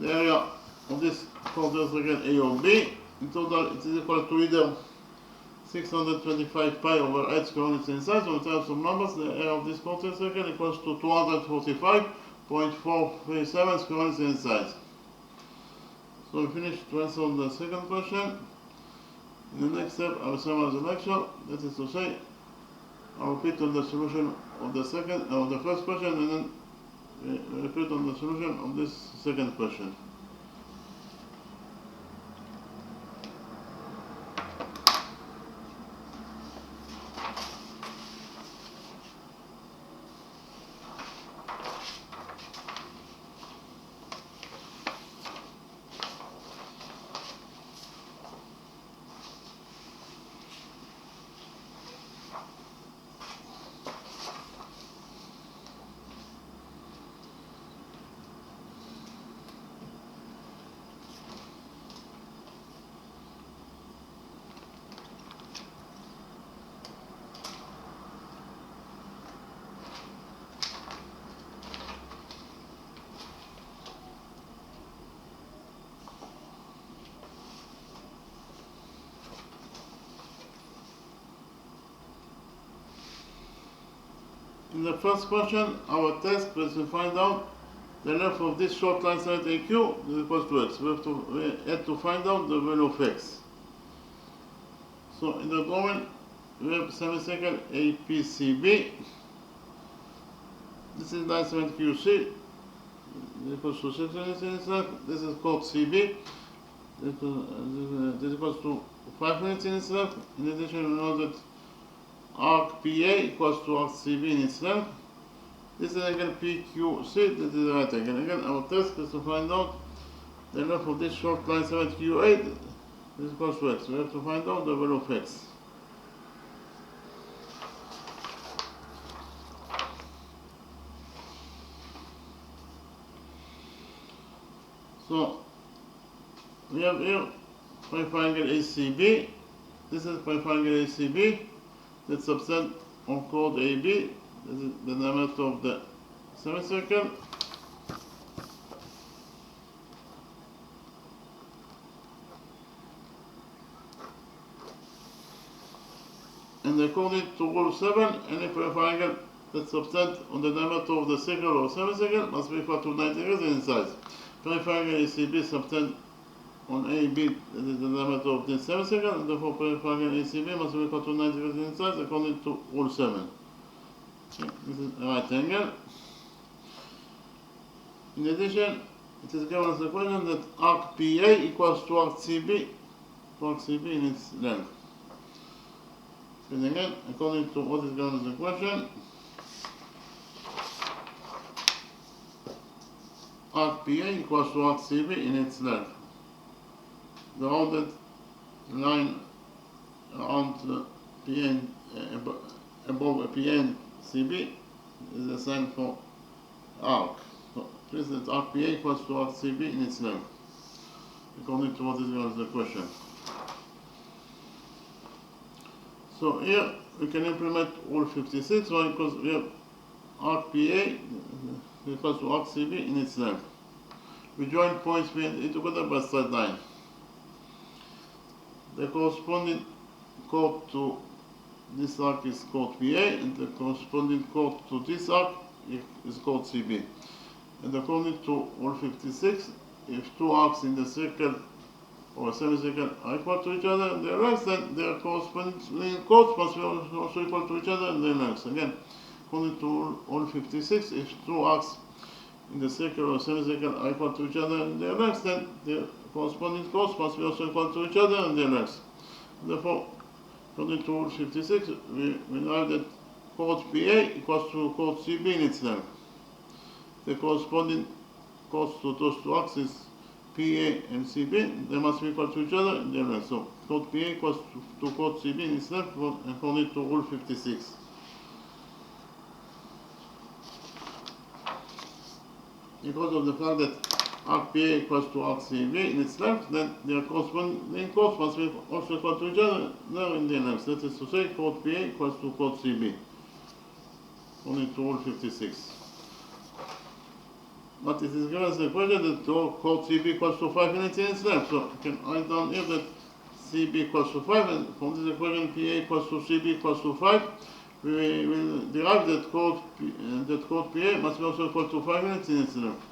the area of this quadrilateral A or B. In total, it is equal to either 625 pi over h square units in size, or in terms of numbers, the area of this quadrilateral equals to 245.437 square units in size. So we finished to answer the second question. In the next step, I will summarize the lecture. That is to say, I will repeat on the solution of the first question, and then repeat on the solution of this second question. In the first question, our task was to find out the length of this short line segment AQ is equal to x. We had to find out the value of x. So in the drawing, we have semicircle APCB. This is line segment QC. Equals to 6 units in itself. This is called CB. This equals to 5 units in itself. In addition, we know that arc PA equals to arc CB in itself. This is again PQC, this is the right angle. Again, our task is to find out the length of this short line segment QA. This is equals to x. We have to find out the value of x. So, we have here point angle ACB. This is point angle ACB. That subtend on chord AB. This is the diameter of the semicircle. And according to rule 7, any angle that subtend on the diameter of the circle or semicircle must be equal to 90 degrees in size. Angle ACB subtend on AB, that is the diameter of this semicircle, and therefore angle ACB must be equal to 90 degrees in size according to rule 7. Okay, this is a right angle. In addition, it is given as a question that arc PA equals to arc CB in its length. And again, according to what is given as a question, arc PA equals to arc CB in its length. The rounded line around PN above PN CB is the same for arc. So please that arc PA equals to arc CB in its length, according to what is given as the question. So here we can implement rule 56, why? Because we have arc PA equals to arc CB in its length. We join points P and E together by straight line. The corresponding chord to this arc is called PA, and the corresponding chord to this arc is called CB. And according to rule 56, if two arcs in the circle or semicircle are equal to each other in their lengths, then their corresponding chords must be also equal to each other in their lengths. Again, according to rule 56, if two arcs in the circle or semicircle are equal to each other in their lengths, then their corresponding chords must be also equal to each other in their lengths. Therefore, according to rule 56, we know that chord PA equals to chord CB in its length. The corresponding chords to those two arcs is PA and CB. They must be equal to each other in their length. So chord PA equals to chord CB in its length according to rule 56. Because of the fact that arc PA equals to arc CB in its length, then their corresponding chords must be also equal to each other in their lengths. That is to say, chord PA equals to chord CB, according to rule 56. But it is given as the equation that called CB equals to 5 units in its length. So you can write down here that CB equals to 5, and from this equation PA equals to CB equals to 5. We will derive that code PA must be also equal to 5 units in its length.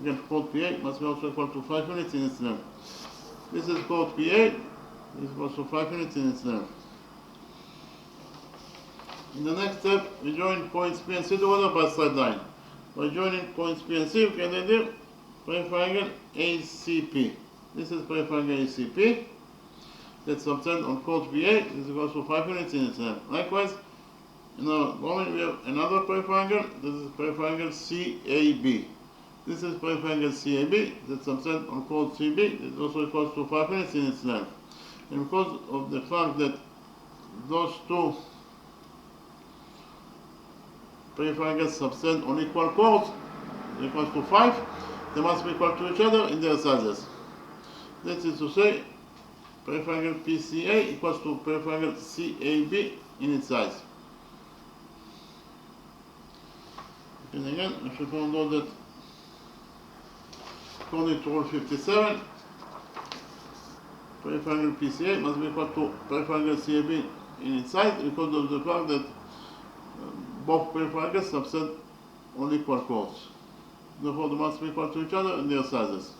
Again, code PA must be also equal to 5 units in its length. This is code PA, this is also 5 units in its length. In the next step, we join points P and C together by straight line. By joining points P and C, we can do triangle ACP. This is triangle ACP. That's obtained on code PA. This is equal to 5 units in its length. Likewise, in our drawing, we have another triangle. This is triangle CAB. This is triangle CAB. That's obtained on code CB. It's also equal to 5 units in its length. And because of the fact that those two triangles subtend on equal chords, equals to 5, they must be equal to each other in their sizes. That is to say, triangle PCA equals to triangle CAB in its size. And again, if you found out that according to rule 57, triangle PCA must be equal to triangle CAB in its size because of the fact that both triangles subset on equal chords. Therefore, they must be equal to each other in their sizes.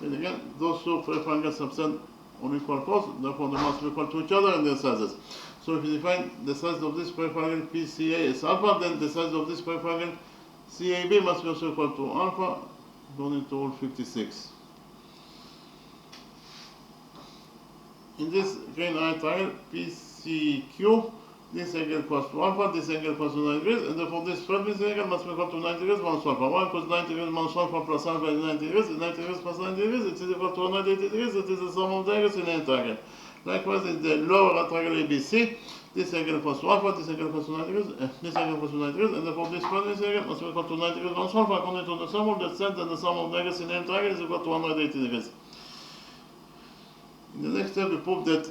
And again, those two triangles subset on equal chords, therefore they must be equal to each other in their sizes. So if you define the size of this triangle PCA as alpha, then the size of this triangle CAB must be also equal to alpha, according to rule 56. In this green eye triangle PCQ, this angle equals to alpha, this angle equals to 90 degrees, and therefore this third missing angle must be equal to 90 degrees minus alpha. Why? Because 90 degrees minus alpha plus alpha is 90 degrees, and 90 degrees plus 90 degrees, it is equal to 180 degrees, it is the sum of the angles in any triangle. Likewise, in the lower triangle ABC, this angle equals to alpha, this angle equals to 90 degrees, this angle equals to 90 degrees, and therefore this third missing angle must be equal to 90 degrees minus alpha, according to the sum of the set that the sum of the angles in any triangle is equal to 180 degrees. In the next step, we prove that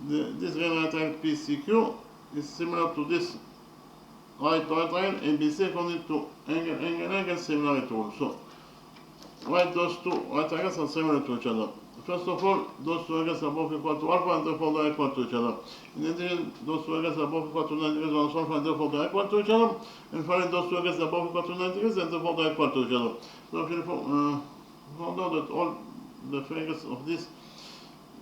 this right triangle PCQ is similar to this right triangle ABC according to angle similarity rule. So, write those two right triangles are similar to each other. First of all, those two angles are both equal to alpha and therefore they are equal to each other. In addition, those two angles are both equal to 90 degrees minus alpha and therefore they are equal to each other. And finally, those two angles are both equal to 90 degrees and therefore they are equal to each other. So if you found out that all the angles of this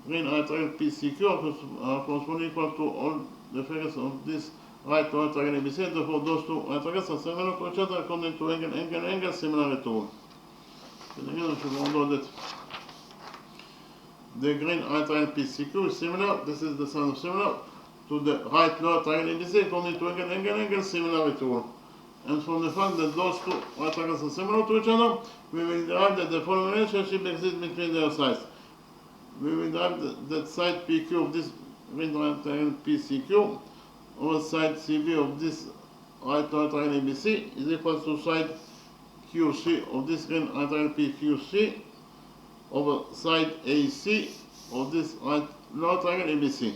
green right triangle PCQ are corresponding equal to all the figures of this right triangle ABC, therefore those two right triangles are similar to each other according to angle similarity rule. And again, if you found out that the green right triangle PCQ is similar, this is the sign of similar, to the right lower triangle ABC according to angle similarity rule. And from the fact that those two right triangles are similar to each other, we will derive that the following relationship exists between their sides. We will derive that side PQ of this green right triangle PCQ over side CB of this right triangle ABC is equal to side QC of this green right triangle PQC over side AC of this right lower triangle ABC.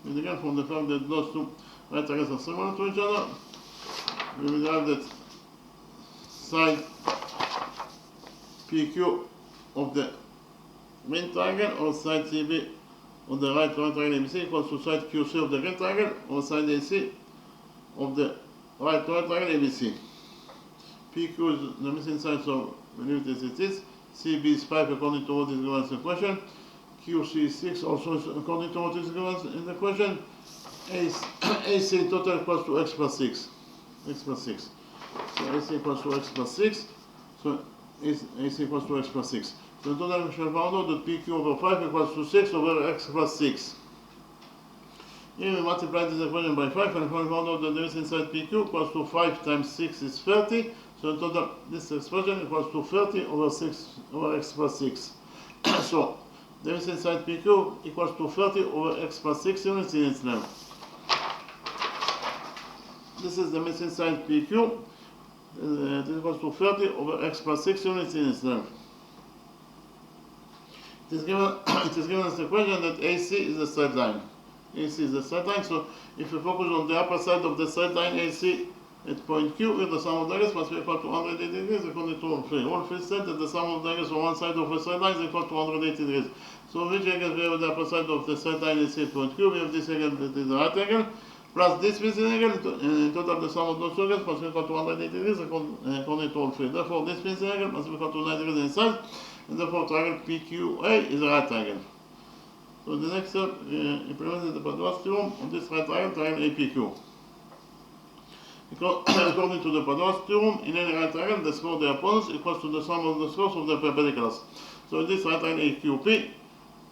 And again, from the fact that those two right triangles are similar to each other, we will derive that side PQ of the green triangle or side CB of the right triangle ABC equals to side QC of the green triangle or side AC of the right triangle ABC. PQ is the missing side, so we leave it as it is. CB is 5 according to what is given in the question. QC is 6 also according to what is given in the question. AC total equals to x plus 6. X plus 6. So AC equals to x plus 6. So AC equals to x plus 6. So in total we shall find out that PQ over 5 equals to 6 over x plus 6. Here we multiply this equation by 5 and we found out that the missing side PQ equals to 5 times 6 is 30. So in total this expression equals to 30 over 6 over x plus 6. So the missing side PQ equals to 30 over x plus 6 units in its length. This is the missing side PQ. This equals to 30 over x plus 6 units in its length. It is given as the equation that AC is the straight line. AC is the straight line, so if you focus on the upper side of the straight line AC at point Q, if the sum of the angles must be equal to 180 degrees according to all three. All three said that the sum of the angles on one side of a straight line is equal to 180 degrees. So which angle we have at the upper side of the straight line is at point Q? We have this angle that is the right angle, plus this missing angle. In total, the sum of those two angles must be equal to 180 degrees according to all three. Therefore, this missing angle must be equal to 90 degrees inside, and therefore triangle PQA is a right angle. So the next step, implemented the Padoas theorem on this right triangle APQ. According to the Padoas theorem, in any right triangle, the square of the opponents equals to the sum of the squares of the perpendiculars. So in this right triangle AQP,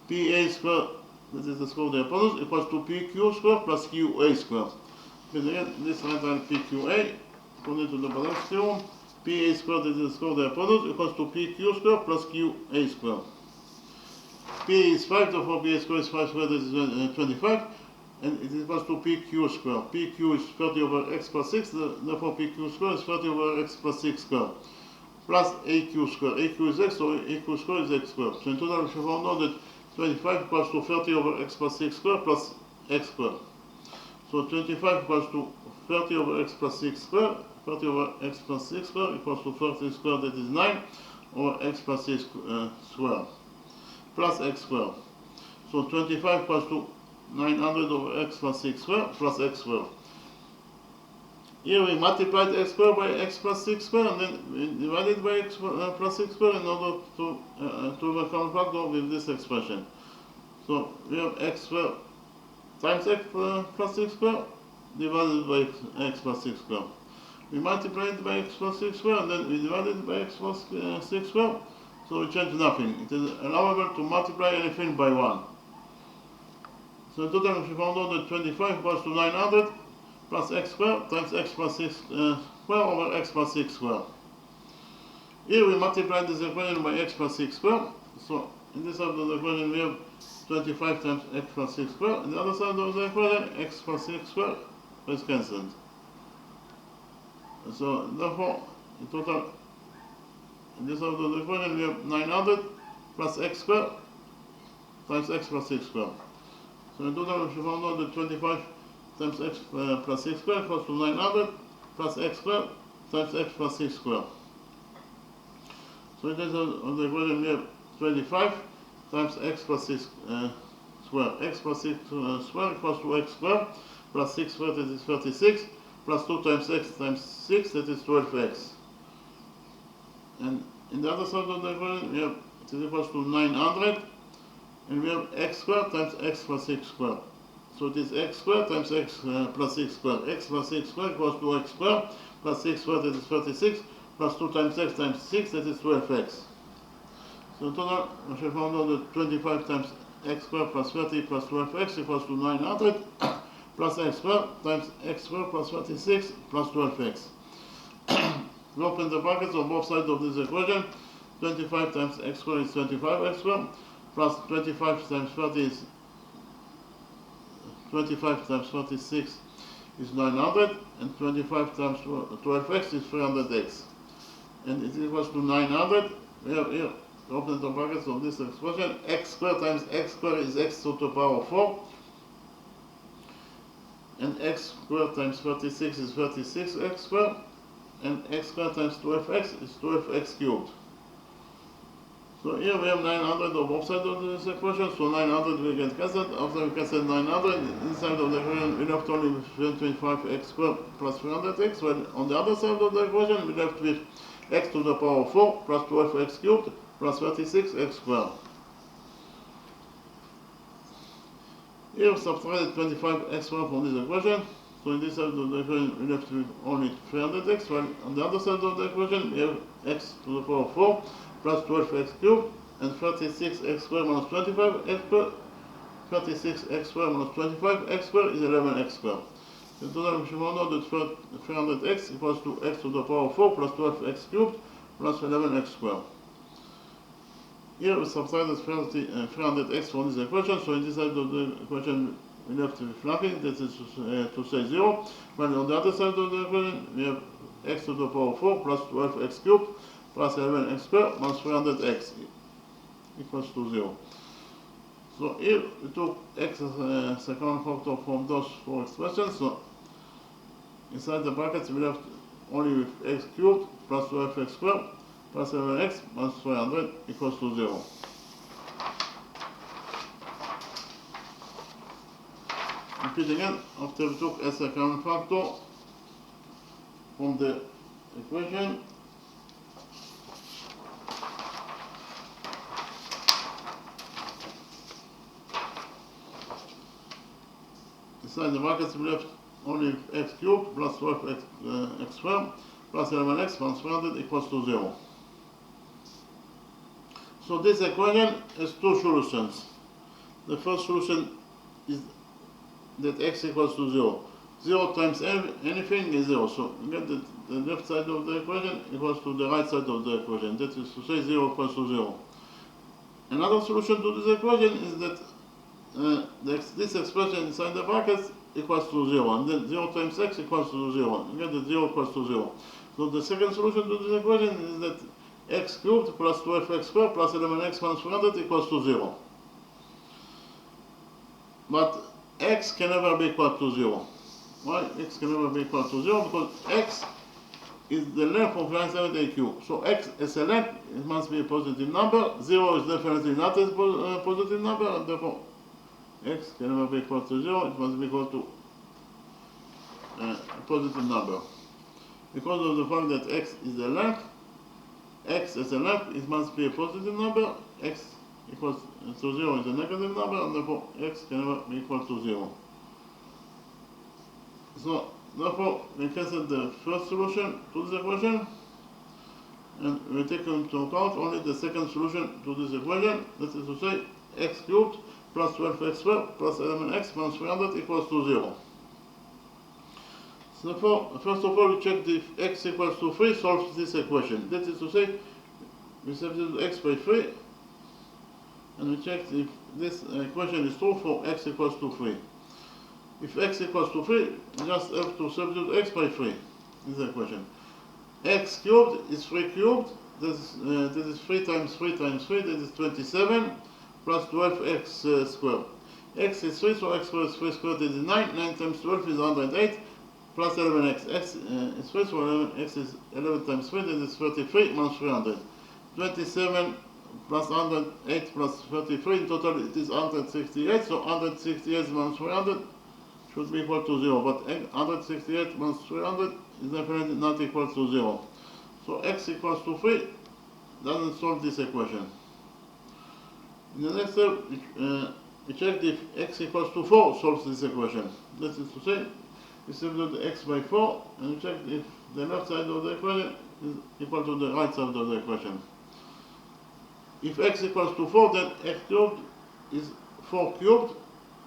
PA square, that is the square of the opponents, equals to PQ square plus QA square. But again, this right triangle PQA, according to the Padoas theorem, PA square, that is the square of the opponents, equals to PQ square plus QA square. P is 5, therefore PA square is 5 squared, that is 25, and it equals to PQ square. PQ is 30 over x plus 6, therefore PQ square is 30 over x plus 6 square, plus AQ square. AQ is x, so AQ square is x square. So in total, we should found out that 25 equals to 30 over x plus 6 square plus x square. So 25 equals to 30 over x plus 6 square, 30 over x plus 6 square equals to 30 square, that is 9, over x plus 6 square, plus x square. So 25 equals to 900 over x plus 6 square plus x square. Here we multiplied x square by x plus 6 square and then we divided by x plus 6 square in order to have a common factor with this expression. So we have x square times x plus 6 square divided by x plus 6 square. We multiplied by x plus 6 square and then we divided by x plus 6 square. So we change nothing. It is allowable to multiply anything by 1. So in total, we found out that 25 equals to 900 plus x square times x plus 6 square over x plus 6 square. Here we multiply this equation by x plus 6 square. So in this side of the equation, we have 25 times x plus 6 square. On the other side of the equation, x plus 6 square is cancelled. So therefore, in total, in this side of the equation, we have 900 plus x square times x plus 6 square. So in total, we should find out that 25 times x plus 6 square equals to 900 plus x square times x plus 6 square. So in this of the equation, we have 25 times x plus 6 square. X plus 6 square equals to x square plus 6 square, that is 36, plus 2 times x times 6, that is 12x. And in the other side of the equation, we have it is equals to 900, and we have x square times x plus 6 square. So it is x square times x plus 6 square. X plus 6 square equals to x square plus 6 square, that is 36, plus 2 times x times 6, that is 12x. So in total, we should find out that 25 times x square plus 30 plus 12x equals to 900 plus x square times x square plus 36 plus 12x. We open the brackets on both sides of this equation. 25 times x square is 25x square, plus 25 times 30 is 25 times 36 is 900, and 25 times 12x is 300x. And it equals to 900. We have here, open the brackets of this expression, x square times x square is x to the power 4, and x square times 36 is 36x square, and x square times 12x is 12x cubed. So here we have 900 on both sides of this equation, so 900 will get cancelled. After we cancel 900, inside of the equation we left only with 25x squared plus 300x, while on the other side of the equation we left with x to the power 4 plus 12x cubed plus 36x squared. Here we subtract 25x squared from this equation, so in this side of the equation we left with only 300x, while on the other side of the equation we have x to the power 4 plus 12x cubed and 36x squared minus 25x squared. 36x squared minus 25x squared is 11x squared. In total, we should know that 300x equals to x to the power 4 plus 12x cubed plus 11x squared. Here we subtracted 300x from this equation, so in this side of the equation we left with nothing, that is to say 0, while on the other side of the equation we have x to the power 4 plus 12x cubed plus 11x squared minus 300x equals to 0. So here we took x as a second factor from those four expressions, so inside the brackets we left only with x cubed plus 12x squared plus 11x minus 300 equals to 0. Repeat again, after we took as a common factor from the equation, inside the brackets we left only x cubed plus 12x x squared plus 11x minus 300 equals to 0. So this equation has two solutions. The first solution is that x equals to 0. 0 times anything is 0. So you get that the left side of the equation equals to the right side of the equation. That is to say 0 equals to 0. Another solution to this equation is that this expression inside the brackets equals to 0. And then 0 times x equals to 0. You get that 0 equals to 0. So the second solution to this equation is that x cubed plus 12x squared plus 11x minus 300 equals to 0. But x can never be equal to 0. Why x can never be equal to 0? Because x is the length of line 7AQ. So x as a length, it must be a positive number. 0 is definitely not a positive number, and therefore x can never be equal to 0. It must be equal to a positive number. Because of the fact that x is a length, x as a length, it must be a positive number. X equals to 0 is a negative number, and therefore x can never be equal to 0. So therefore we cancel the first solution to this equation, and we take into account only the second solution to this equation. That is to say, x cubed plus 12x squared plus 11x minus 300 equals to 0. So therefore, first of all, we check if x equals to 3 solves this equation. That is to say, we substitute x by 3, and we check if this equation is true for x equals to 3. If x equals to 3, we just have to substitute x by 3 in the equation. X cubed is 3 cubed, that is 3 times 3 times 3, that is 27, plus 12x squared. X is 3, so x squared is 3 squared, that is 9, 9 times 12 is 108, plus 11x. X is 3, so x is 11 times 3, that is 33, minus 300. 27 plus 108 plus 33, in total it is 168, so 168 minus 300 should be equal to 0, but 168 minus 300 is definitely not equal to 0. So x equals to 3 doesn't solve this equation. In the next step, we check if x equals to 4 solves this equation. That is to say, we substitute x by 4, and we check if the left side of the equation is equal to the right side of the equation. If x equals to 4, then x cubed is 4 cubed.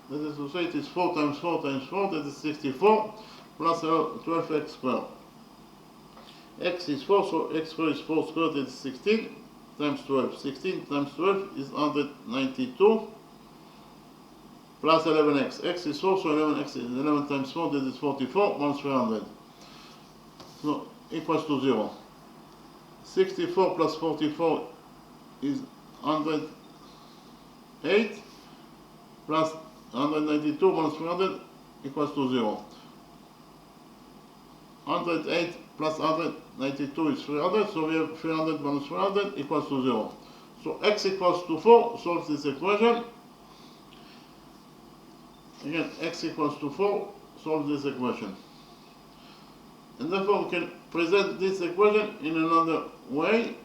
That is to say, it is 4 times 4 times 4, that is 64, plus 12x squared. X is 4, so x squared is 4 squared, that is 16, times 12. 16 times 12 is 192, plus 11x. X is 4, so 11x is 11 times 4, that is 44, minus 300. So, equals to 0. 64 plus 44 is 108, plus 192 minus 300 equals to 0. 108 plus 192 is 300, so we have 300 minus 300 equals to 0. So x equals to 4 solves this equation. Again, x equals to 4 solves this equation. And therefore we can present this equation in another way.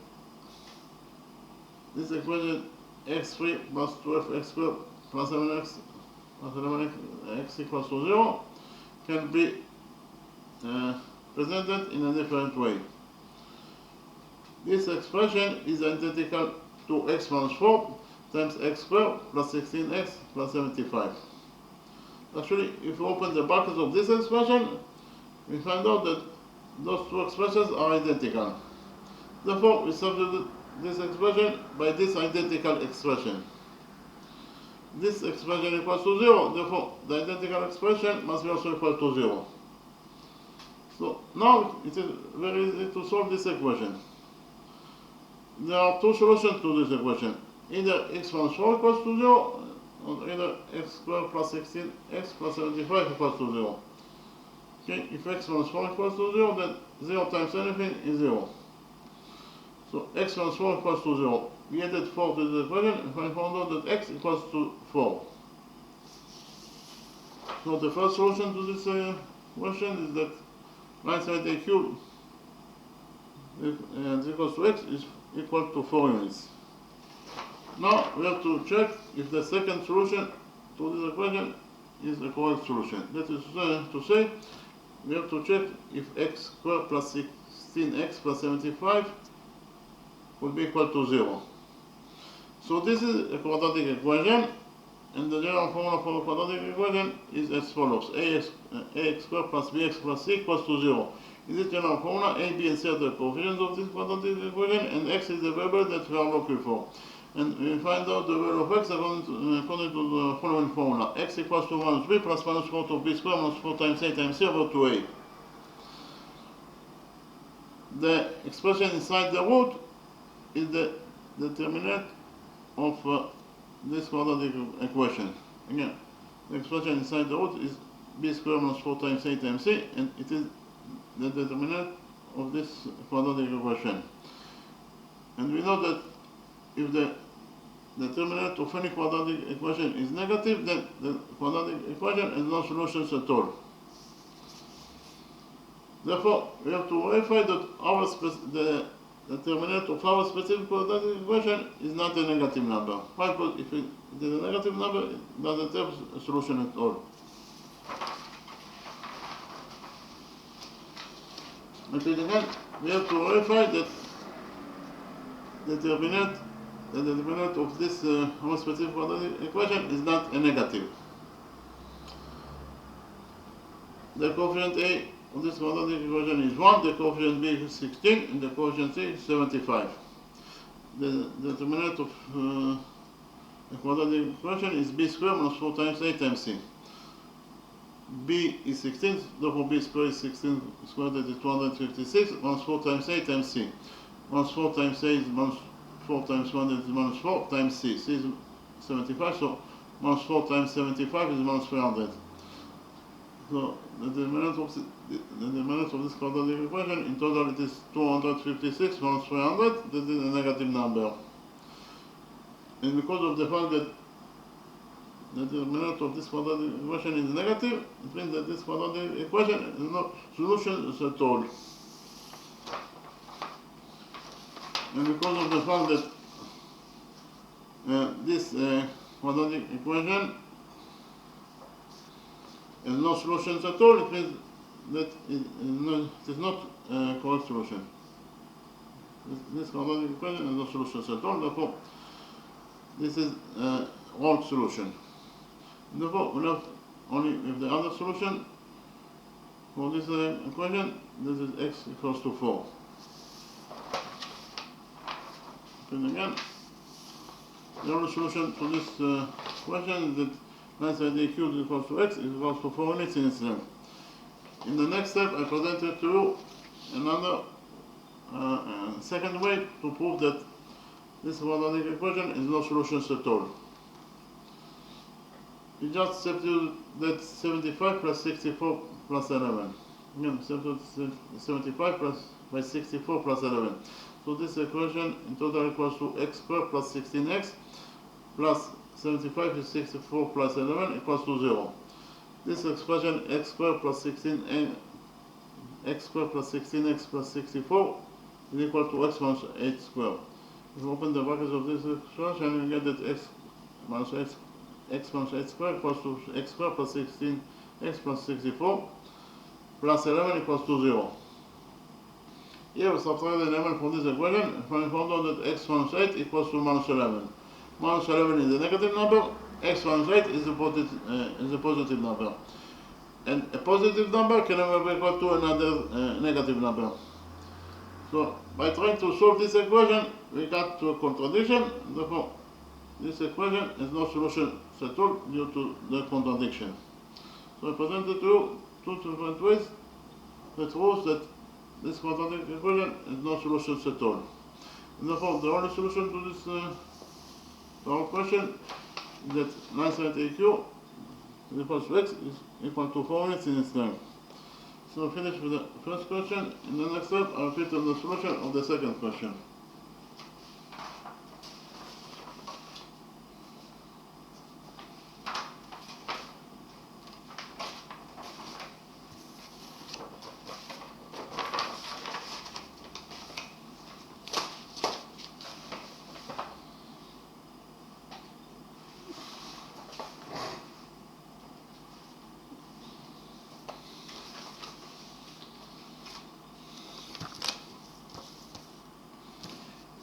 This equation x3 plus 12x squared plus 7x plus 11x equals to 0 can be presented in a different way. This expression is identical to x minus 4 times x squared plus 16x plus 75. Actually, if we open the brackets of this expression, we find out that those two expressions are identical. Therefore, we substitute this expression by this identical expression. This expression equals to 0, therefore the identical expression must be also equal to 0. So now it is very easy to solve this equation. There are two solutions to this equation. Either x minus 4 equals to 0, or either x squared plus 16x plus 75 equals to 0. Okay, if x minus 4 equals to 0, then 0 times anything is 0. So x minus 4 equals to 0. We added 4 to the equation and I found out that x equals to 4. So the first solution to this question is that line side a cubed and equals to x is equal to 4 units. Now we have to check if the second solution to this equation is a correct solution. That is to say, we have to check if x squared plus 16x plus 75 would be equal to 0. So this is a quadratic equation, and the general formula for a quadratic equation is as follows: ax squared plus bx plus c equals to 0. In this general formula, a, b, and c are the coefficients of this quadratic equation, and x is the variable that we are looking for. And we find out the value of x according to the following formula: x equals to minus b plus minus 4 to b squared minus 4 times a times c over 2a. The expression inside the root is the determinant of this quadratic equation. Again, the expression inside the root is b squared minus 4 times a times c, and it is the determinant of this quadratic equation. And we know that if the determinant of any quadratic equation is negative, then the quadratic equation has no solutions at all. Therefore, we have to verify that the determinant of our specific quadratic equation is not a negative number. Why? Because if it is a negative number, it doesn't have a solution at all. And again, we have to verify that the determinant of this specific quadratic equation is not a negative. The coefficient A of this quadratic equation is 1, the coefficient B is 16, and the coefficient C is 75. The determinant of the quadratic equation is b squared minus 4 times a times c. B is 16, therefore b squared is 16 squared, that is 256, minus 4 times a times c. Minus 4 times a is minus 4 times 1, that is minus 4 times c. C is 75, so minus 4 times 75 is minus 300. So the determinant of this quadratic equation, in total it is 256 minus 300, that is a negative number. And because of the fact that the determinant of this quadratic equation is negative, it means that this quadratic equation has no solutions at all. And because of the fact that this quadratic equation has no solutions at all, it means that it is not a correct solution. This quadratic equation has no solutions at all, therefore this is a wrong solution. Therefore, we have only if the other solution for this equation, this is x equals to 4. And again, the only solution to this question is that line side a cubed equals to x is equals to 4 units in its length. In the next step, I presented to you another second way to prove that this quadratic equation has no solutions at all. We just substitute that 75 plus 64 plus 11. Again, substitute 75 plus by 64 plus 11. So this equation in total equals to x squared plus 16x plus 75 is 64 plus 11 equals to 0. This expression x squared plus 16x plus 64 is equal to x minus 8 squared. If you open the brackets of this expression, you get that x minus 8 squared equals to x squared plus 16x plus 64 plus 11 equals to 0. Here we subtract the 11 from this equation and find out that x minus 8 equals to minus 11. Minus 11 is a negative number, x minus 8 is a positive number. And a positive number can never be equal to another negative number. So by trying to solve this equation, we got to a contradiction, therefore this equation has no solution at all due to the contradiction. So I presented to you two different ways that proves that this quadratic equation has no solutions at all. And therefore the only solution to this to our question is that line side AQ equals to x is equal to 4 units in its length. So finish with the first question. In the next step, I'll repeat the solution of the second question.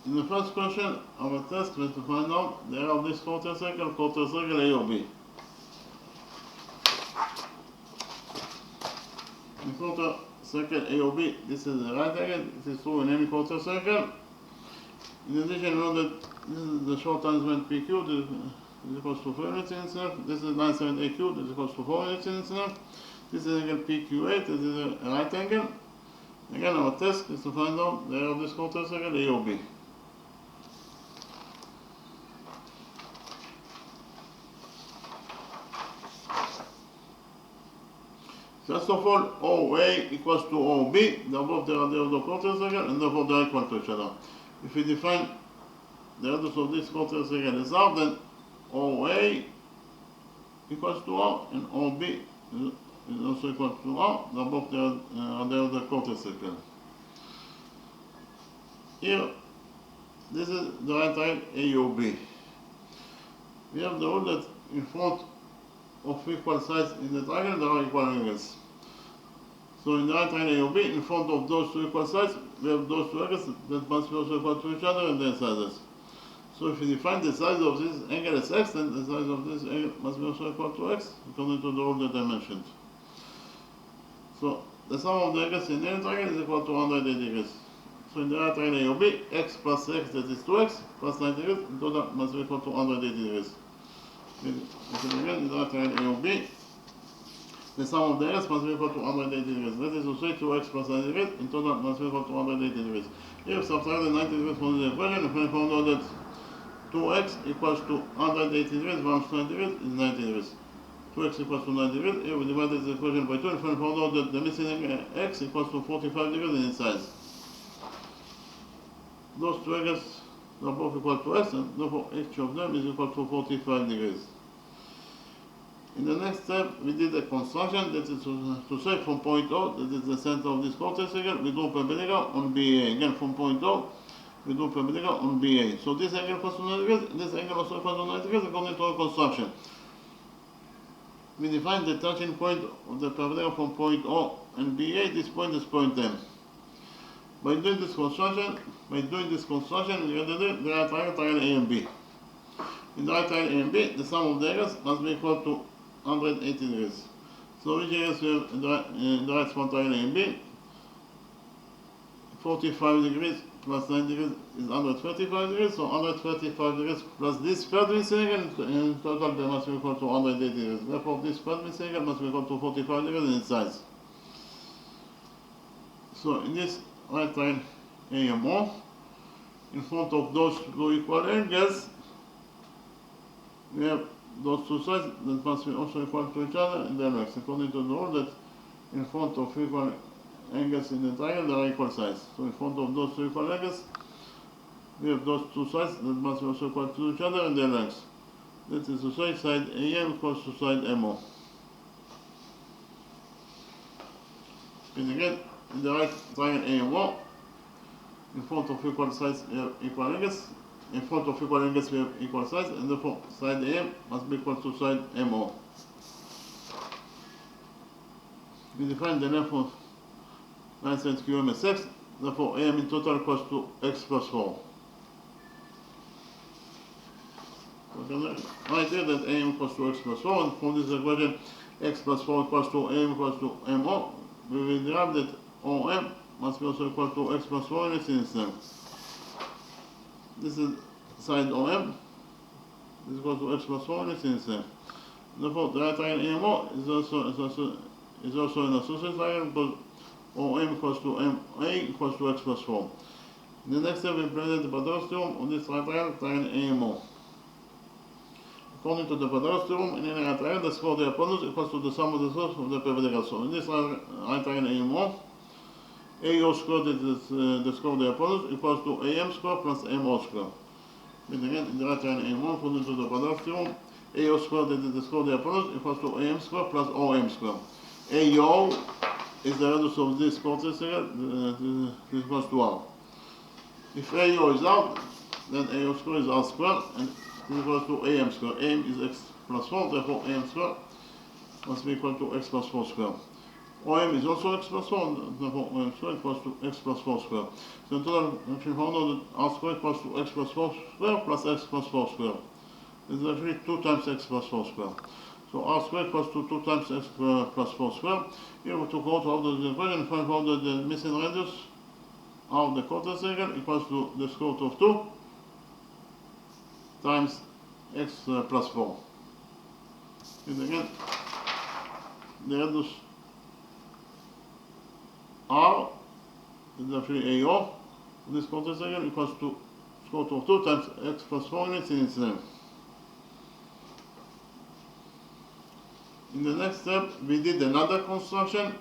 In the first question, our test was to find out the area of this quarter circle A or B. In quarter circle A or B, this is the right angle, this is true in any quarter circle. In addition, we know that this is the short tangent PQ, this is equals to 4 units in itself. This is 97AQ, this is equals to 4 units in itself. This is angle PQ8, this is a right angle. Again, our test is to find out the area of this quarter circle A or B. First of all, OA equals to OB, they're both the radius of the quarter circle and therefore they're equal to each other. If we define the radius of this quarter circle as R, then OA equals to R and OB is also equal to R, they're both the radius of the quarter circle. Here, this is the right angle A or B. We have the rule that in front of equal sides in the triangle, there are equal angles. So in the right triangle A or B, in front of those two equal sides, we have those two angles that must be also equal to each other and their sizes. So if we define the size of this angle as x, then the size of this angle must be also equal to x, according to the rule that I mentioned. So the sum of the angles in any triangle is equal to 180 degrees. So in the right triangle A or B, x plus x, that is 2x, plus 90 degrees, in total must be equal to 180 degrees. Again, in the right triangle A or B, the sum of the angles must be equal to 180 degrees. That is to say 2x plus 90 degrees, in total must be equal to 180 degrees. Here we subtract the 90 degrees from the equation, if we found out that 2x equals to 180 degrees minus 90 degrees is 90 degrees. 2x equals to 90 degrees, here we divide this equation by 2, and we found out that the missing x equals to 45 degrees in its size. Those two angles are both equal to x, and therefore each of them is equal to 45 degrees. In the next step, we did a construction, that is to say from point O, that is the center of this quarter circle, we do perpendicular on BA. Again, from point O, we do perpendicular on BA. So this angle equals to 90 degrees, this angle also equals to 90 degrees according to our construction. We define the touching point of the perpendicular from point O and BA, this point is point M. By doing this construction, we are going to do the right triangle A and B. In the right triangle A and B, the sum of the angles must be equal to 180 degrees. So which angles we have in the right small triangle A and B? 45 degrees plus 90 degrees is 135 degrees, so 135 degrees plus this third missing angle, in total they must be equal to 180 degrees. Therefore this third missing angle must be equal to 45 degrees in its size. So in this right triangle A and O, in front of those two equal angles, we have those two sides that must be also equal to each other in their lengths, according to the rule that in front of equal angles in the triangle there are equal sides. So in front of those two equal angles, we have those two sides that must be also equal to each other in their lengths. That is to say, side AM equals to side MO. And again, in the right triangle A and O, in front of equal sides we have equal angles. In front of equal angles we have equal sides, and therefore side AM must be equal to side MO. We define the length of line segment QM as x, therefore AM in total equals to x plus 4. So right here that AM equals to x plus 4, and from this equation x plus 4 equals to AM equals to MO, we will derive that OM must be also equal to x plus 4 in its length. This is side OM, this is equal to x plus 4 in its length. Therefore, the right triangle AMO is also an associated triangle because OM equals to MA equals to x plus 4. In the next step, we implement the Pythagoras theorem on this right triangle AMO. according to the quadratic theorem, in any right triangle, the square of the hypotenuse equals to the sum of the sides of the perpendicular. So in this right triangle AMO, AO squared is the square of the hypotenuse equals to AM squared plus MO squared. And again, in the right triangle AMO, according to the quadratic theorem, AO squared is the square of the hypotenuse equals to AM squared plus OM squared. AO is the radius of this quarter circle, this equals to R. If AO is out, then AO squared is R squared, and this equals to AM squared. AM is x plus 4, therefore AM squared must be equal to x plus 4 squared. OM is also x plus 4, therefore OM squared equals to x plus 4 squared. So in total, actually found out that R squared equals to x plus 4 squared plus x plus 4 squared. This is actually 2 times x plus 4 squared. So R squared equals to 2 times x plus 4 squared. Here we took out all the equation and find out that the missing radius of the quarter circle equals to the square root of 2 times x plus 4. And again, the radius R is actually AO of this quarter circle equals to square root of 2 times x plus 4 units in its name. In the next step, we did another construction.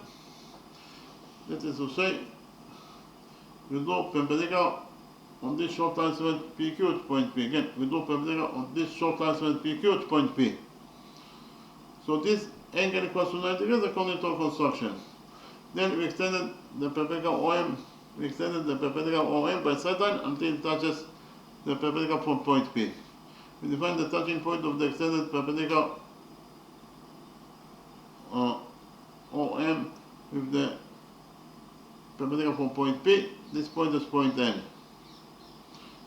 That is to say, we do perpendicular on this short line segment PQ at point P. Again, we do perpendicular on this short line segment PQ at point P. So this angle equals to 90 degrees according to our construction. Then we extended the perpendicular OM. We extended the perpendicular OM by side line until it touches the perpendicular from point P. We define the touching point of the extended perpendicular OM with the perpendicular from point P. This point is point N.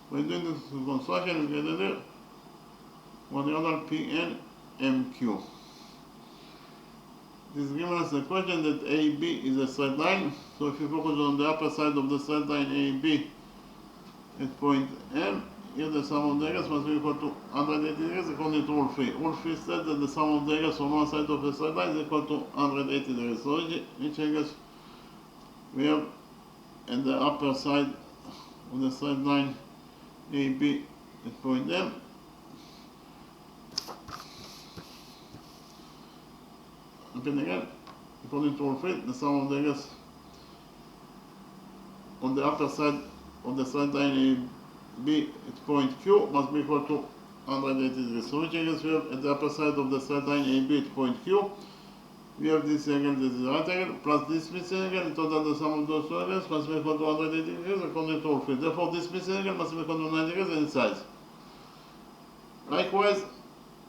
When doing this construction, we get there 1 PN MQ. This is giving us the question that AB is a straight line. So if you focus on the upper side of the straight line AB at point M, here the sum of the angles must be equal to 180 degrees according to rule 3. Rule 3 says that the sum of the angles on one side of the straight line is equal to 180 degrees. So each angles we have at the upper side of the straight line AB at point M and again, according to rule 3, the sum of the angles on the upper side of the straight line AB at point Q must be equal to 180 degrees. So which angles we have at the upper side of the straight line AB at point Q? We have this angle, this is the right angle, plus this missing angle. In total, the sum of those two angles must be equal to 180 degrees according to rule 3. Therefore, this missing angle must be equal to 90 degrees in its size. Likewise,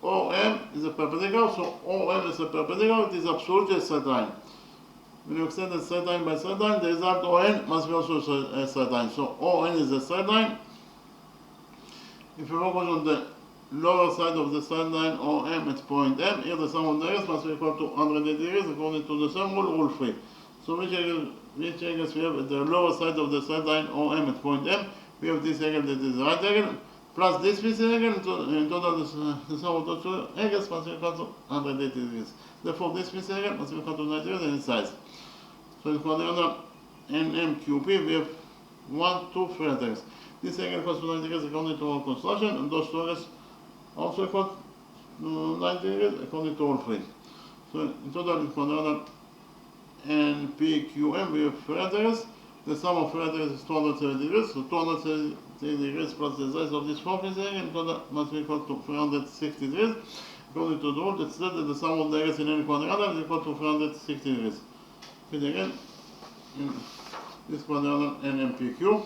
OM is a perpendicular, so OM is a perpendicular, it is absolutely a straight line. When you extend a straight line by straight line, the result ON must be also a straight line. So ON is a straight line. If you focus on the lower side of the straight line OM at point M, here the sum of the angles must be equal to 180 degrees according to the same rule, rule 3. So which angles we have at the lower side of the straight line OM at point M? We have this angle that is the right angle, plus this missing angle. In total, the sum of those two angles must be equal to 180 degrees. Therefore, this missing angle must be equal to 90 degrees in its size. So in quadrant NMQP, we have 1, 2, 3 angles. This angle equals to 90 degrees according to our construction, and those two angles also equal to 90 degrees according to all 3. So in total, in quadrant NPQM, we have 3 angles. The sum of 3 angles is 270 degrees. So 270 degrees plus the size of this fourth angle in total must be equal to 360 degrees. According to the rule, it said that the sum of the angles in any quadrant is equal to 360 degrees. And again, in this quadrant NMPQ,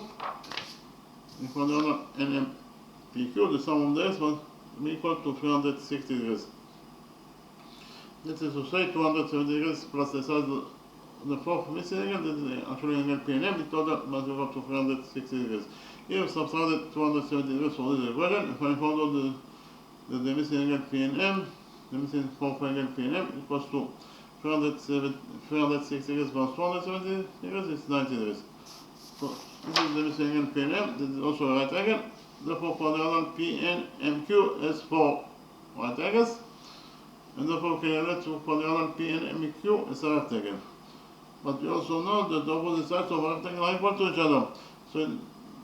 in quadrant NMPQ, the sum of the angles must be equal to 360 degrees. That is to say, 270 degrees plus the size of the fourth missing angle, that is actually angle P and M, in total must be equal to 360 degrees. Here we subtracted 270 degrees from this equation. If I found out the missing angle P and M, the missing fourth angle P and M equals to 360 degrees plus 270 degrees is 90 degrees. So this is the missing angle P and M, this is also a right angle. Therefore, quadrant PNMQ has 4 right angles, and therefore we can relate to quadrant PNMQ as a rectangle. But we also know that the opposite sides of a rectangle are equal to each other. So in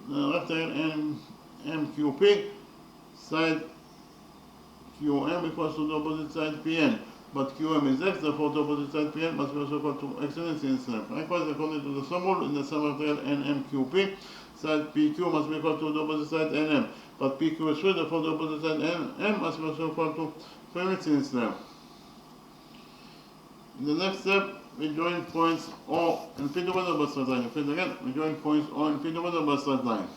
the rectangle MQP, side QM equals to the opposite side PN. But QM is x, therefore the opposite side PN must be also equal to x units in itself. Likewise, according to the sum rule, in the sum material NMQP, side PQ must be equal to the opposite side NM. But PQ is 3, therefore the opposite side NM must be also equal to 3 units in itself. In the next step, we join points O and P together by straight line. Repeat again, we join points O and P together by straight line.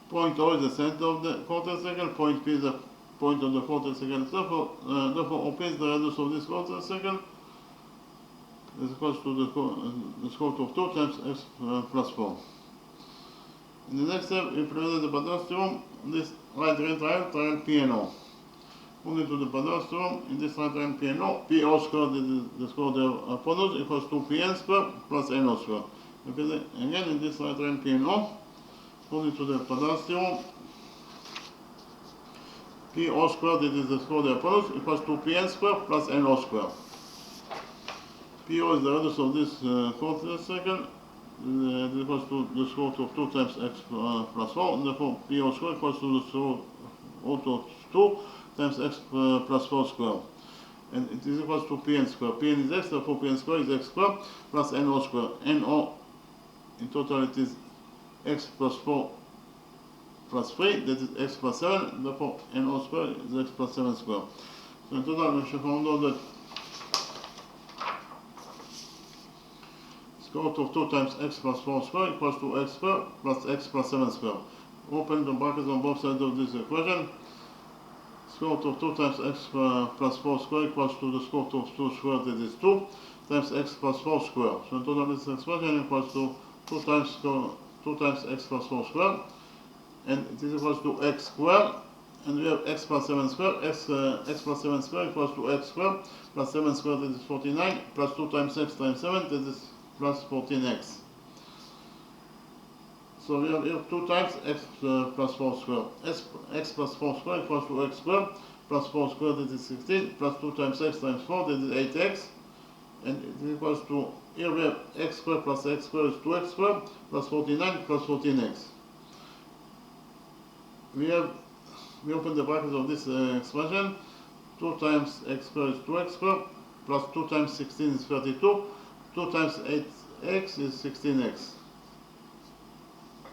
Point O is the center of the quarter circle, point P is the point of the quarter circle. Therefore, OP is the radius of this quarter circle. Is equal to the square root of 2 times x plus 4. In the next step, we implement the Pater's theorem. This right triangle P and O. Moving to the Pater's theorem, in this right triangle P and O, PO squared is the square of the hypotenuse equals to Pn squared plus NO squared. Again, in this right triangle P and O, moving to the Pater's theorem, PO squared is the square of the hypotenuse equals to Pn squared plus NO squared. PO is the radius of this quarter circle. It equals to the square root of 2 times x plus 4, and therefore PO squared equals to the square root of 2 times x plus 4 squared. And it is equals to Pn squared. Pn is x, therefore Pn squared is x squared plus NO squared. NO, in total it is x plus 4 plus 3, that is x plus 7, therefore NO squared is x plus 7 squared. So in total we should find out that square root of 2 times x plus 4 squared equals to x squared plus x plus 7 squared. Open the brackets on both sides of this equation. Square root of 2 times x plus 4 squared equals to the square root of 2 squared, that is 2, times x plus 4 squared. So in total this expression equals to 2 times x plus 4 squared, and it is equals to x squared, and we have x plus 7 squared. X plus 7 squared equals to x squared plus 7 squared, that is 49, plus 2 times x times 7, that is plus 14x. So we have here 2 times x plus 4 squared. X plus 4 squared equals to x squared plus 4 squared, that is 16, plus 2 times x times 4, that is 8x. And it is equals to, here we have x squared plus x squared is 2x squared plus 49 plus 14x. We open the brackets of this expression. 2 times x squared is 2x squared plus 2 times 16 is 32. 2 times 8x is 16x.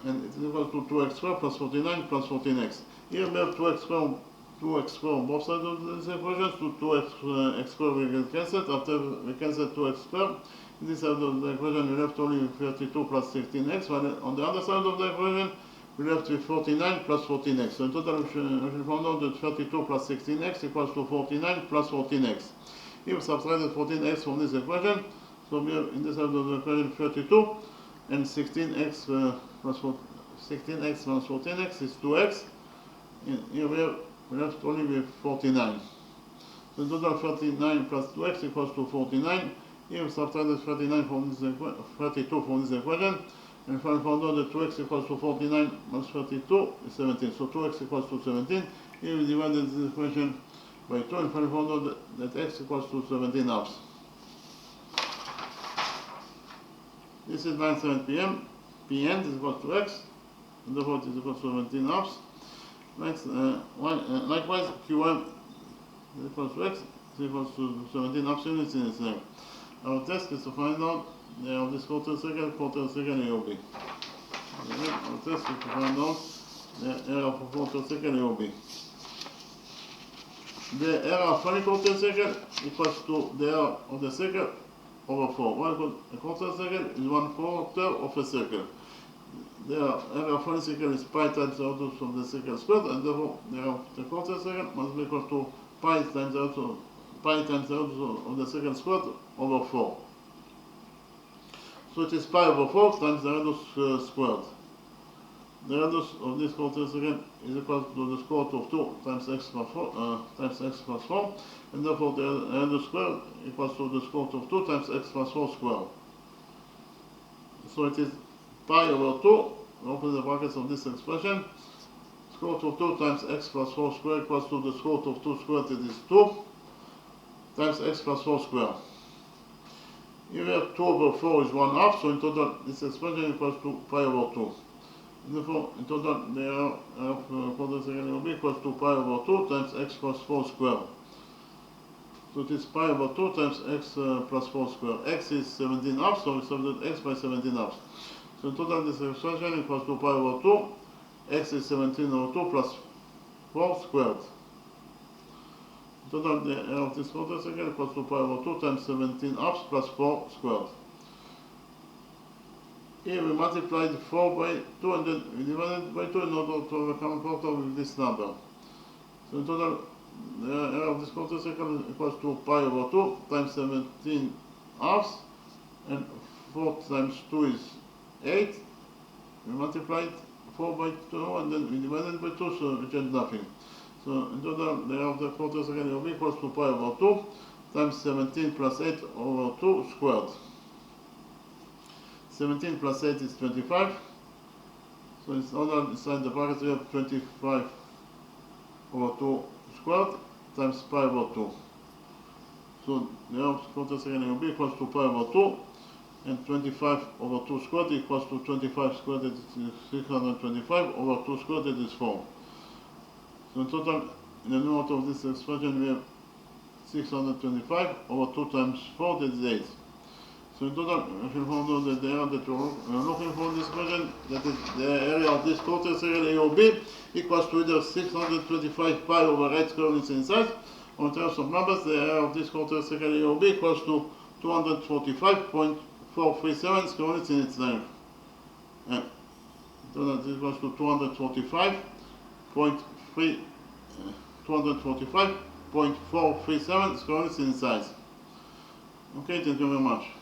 And it is equal to 2x squared plus 49 plus 14x. Here we have 2x squared on both sides of this equation. So 2x squared we can cancel. After we cancel 2x squared, in this side of the equation we left only 32 plus 16x, while on the other side of the equation we left with 49 plus 14x. So in total we should find out that 32 plus 16x equals to 49 plus 14x. Here we subtracted 14x from this equation. So we have in this side of the equation 32, and 16x plus 14x is 2x. And here we left only with 49. So in total 39 plus 2x equals to 49. Here we subtracted 32 from this equation. And if I found out that 2x equals to 49 minus 32 is 17. So 2x equals to 17. Here we divided this equation by 2, and if I found out that x equals to 17 halves. This is 9:7 p.m. Pn is equal to x, and therefore it is equal to 17 halves. Next, likewise, Qm is equal to x is equal to 17 halves units in its name. Our task is to find out the area of this quarter circle AOB. Our task is to find out the area of a quarter circle AOB. The area of any quarter circle equals to the area of the circle over 4. A quarter circle is 1/4 of a circle. The area of any circle is pi times the radius of the circle squared, and therefore the area of the quarter circle must be equal to pi times the radius of the circle squared over 4. So it is pi over 4 times the radius squared. The radius of this quarter circle is equal to the square root of 2 times x plus 4, and therefore the radius squared equals to the square root of 2 times x plus 4 squared. So it is pi over 2, open the brackets of this expression, square root of 2 times x plus 4 squared equals to the square root of 2 squared, that is 2, times x plus 4 squared. Here we have 2 over 4 is 1/2, so in total this expression equals to pi over 2. Therefore, in total, the area of quarter second will be equals to pi over 2 times x plus 4 squared. So it is pi over 2 times x plus 4 squared. X is 17 halves, so we substitute x by 17 halves. So in total, this expression equals to pi over 2. X is 17 over 2 plus 4 squared. In total, the area of this quarter second equals to pi over 2 times 17 halves plus 4 squared. Here we multiplied 4 by 2 and then we divided by 2 in order to have a common factor with this number. So in total, the area of this quarter circle equals to pi over 2 times 17 halves, and 4 times 2 is 8. We multiplied 4 by 2 and then we divided by 2, so we change nothing. So in total, the area of the quarter circle will be equals to pi over 2 times 17 plus 8 over 2 squared. 17 plus 8 is 25. So it's ordered inside the bracket we have 25 over 2 squared times pi over 2. So the area of the quarter second will be equals to pi over 2, and 25 over 2 squared equals to 25 squared, that is 625 over 2 squared, that is 4. So in total, in the numerator of this expression we have 625 over 2 times 4, that is 8. So in total, if you found that the area that we're looking for in this question, that is the area of this quarter circle AOB, equals to either 625 pi over 8 square units in size, or in terms of numbers, the area of this quarter circle AOB equals to 245.437 square units in its length. So that equals to 245.437 square units in size. Okay, thank you very much.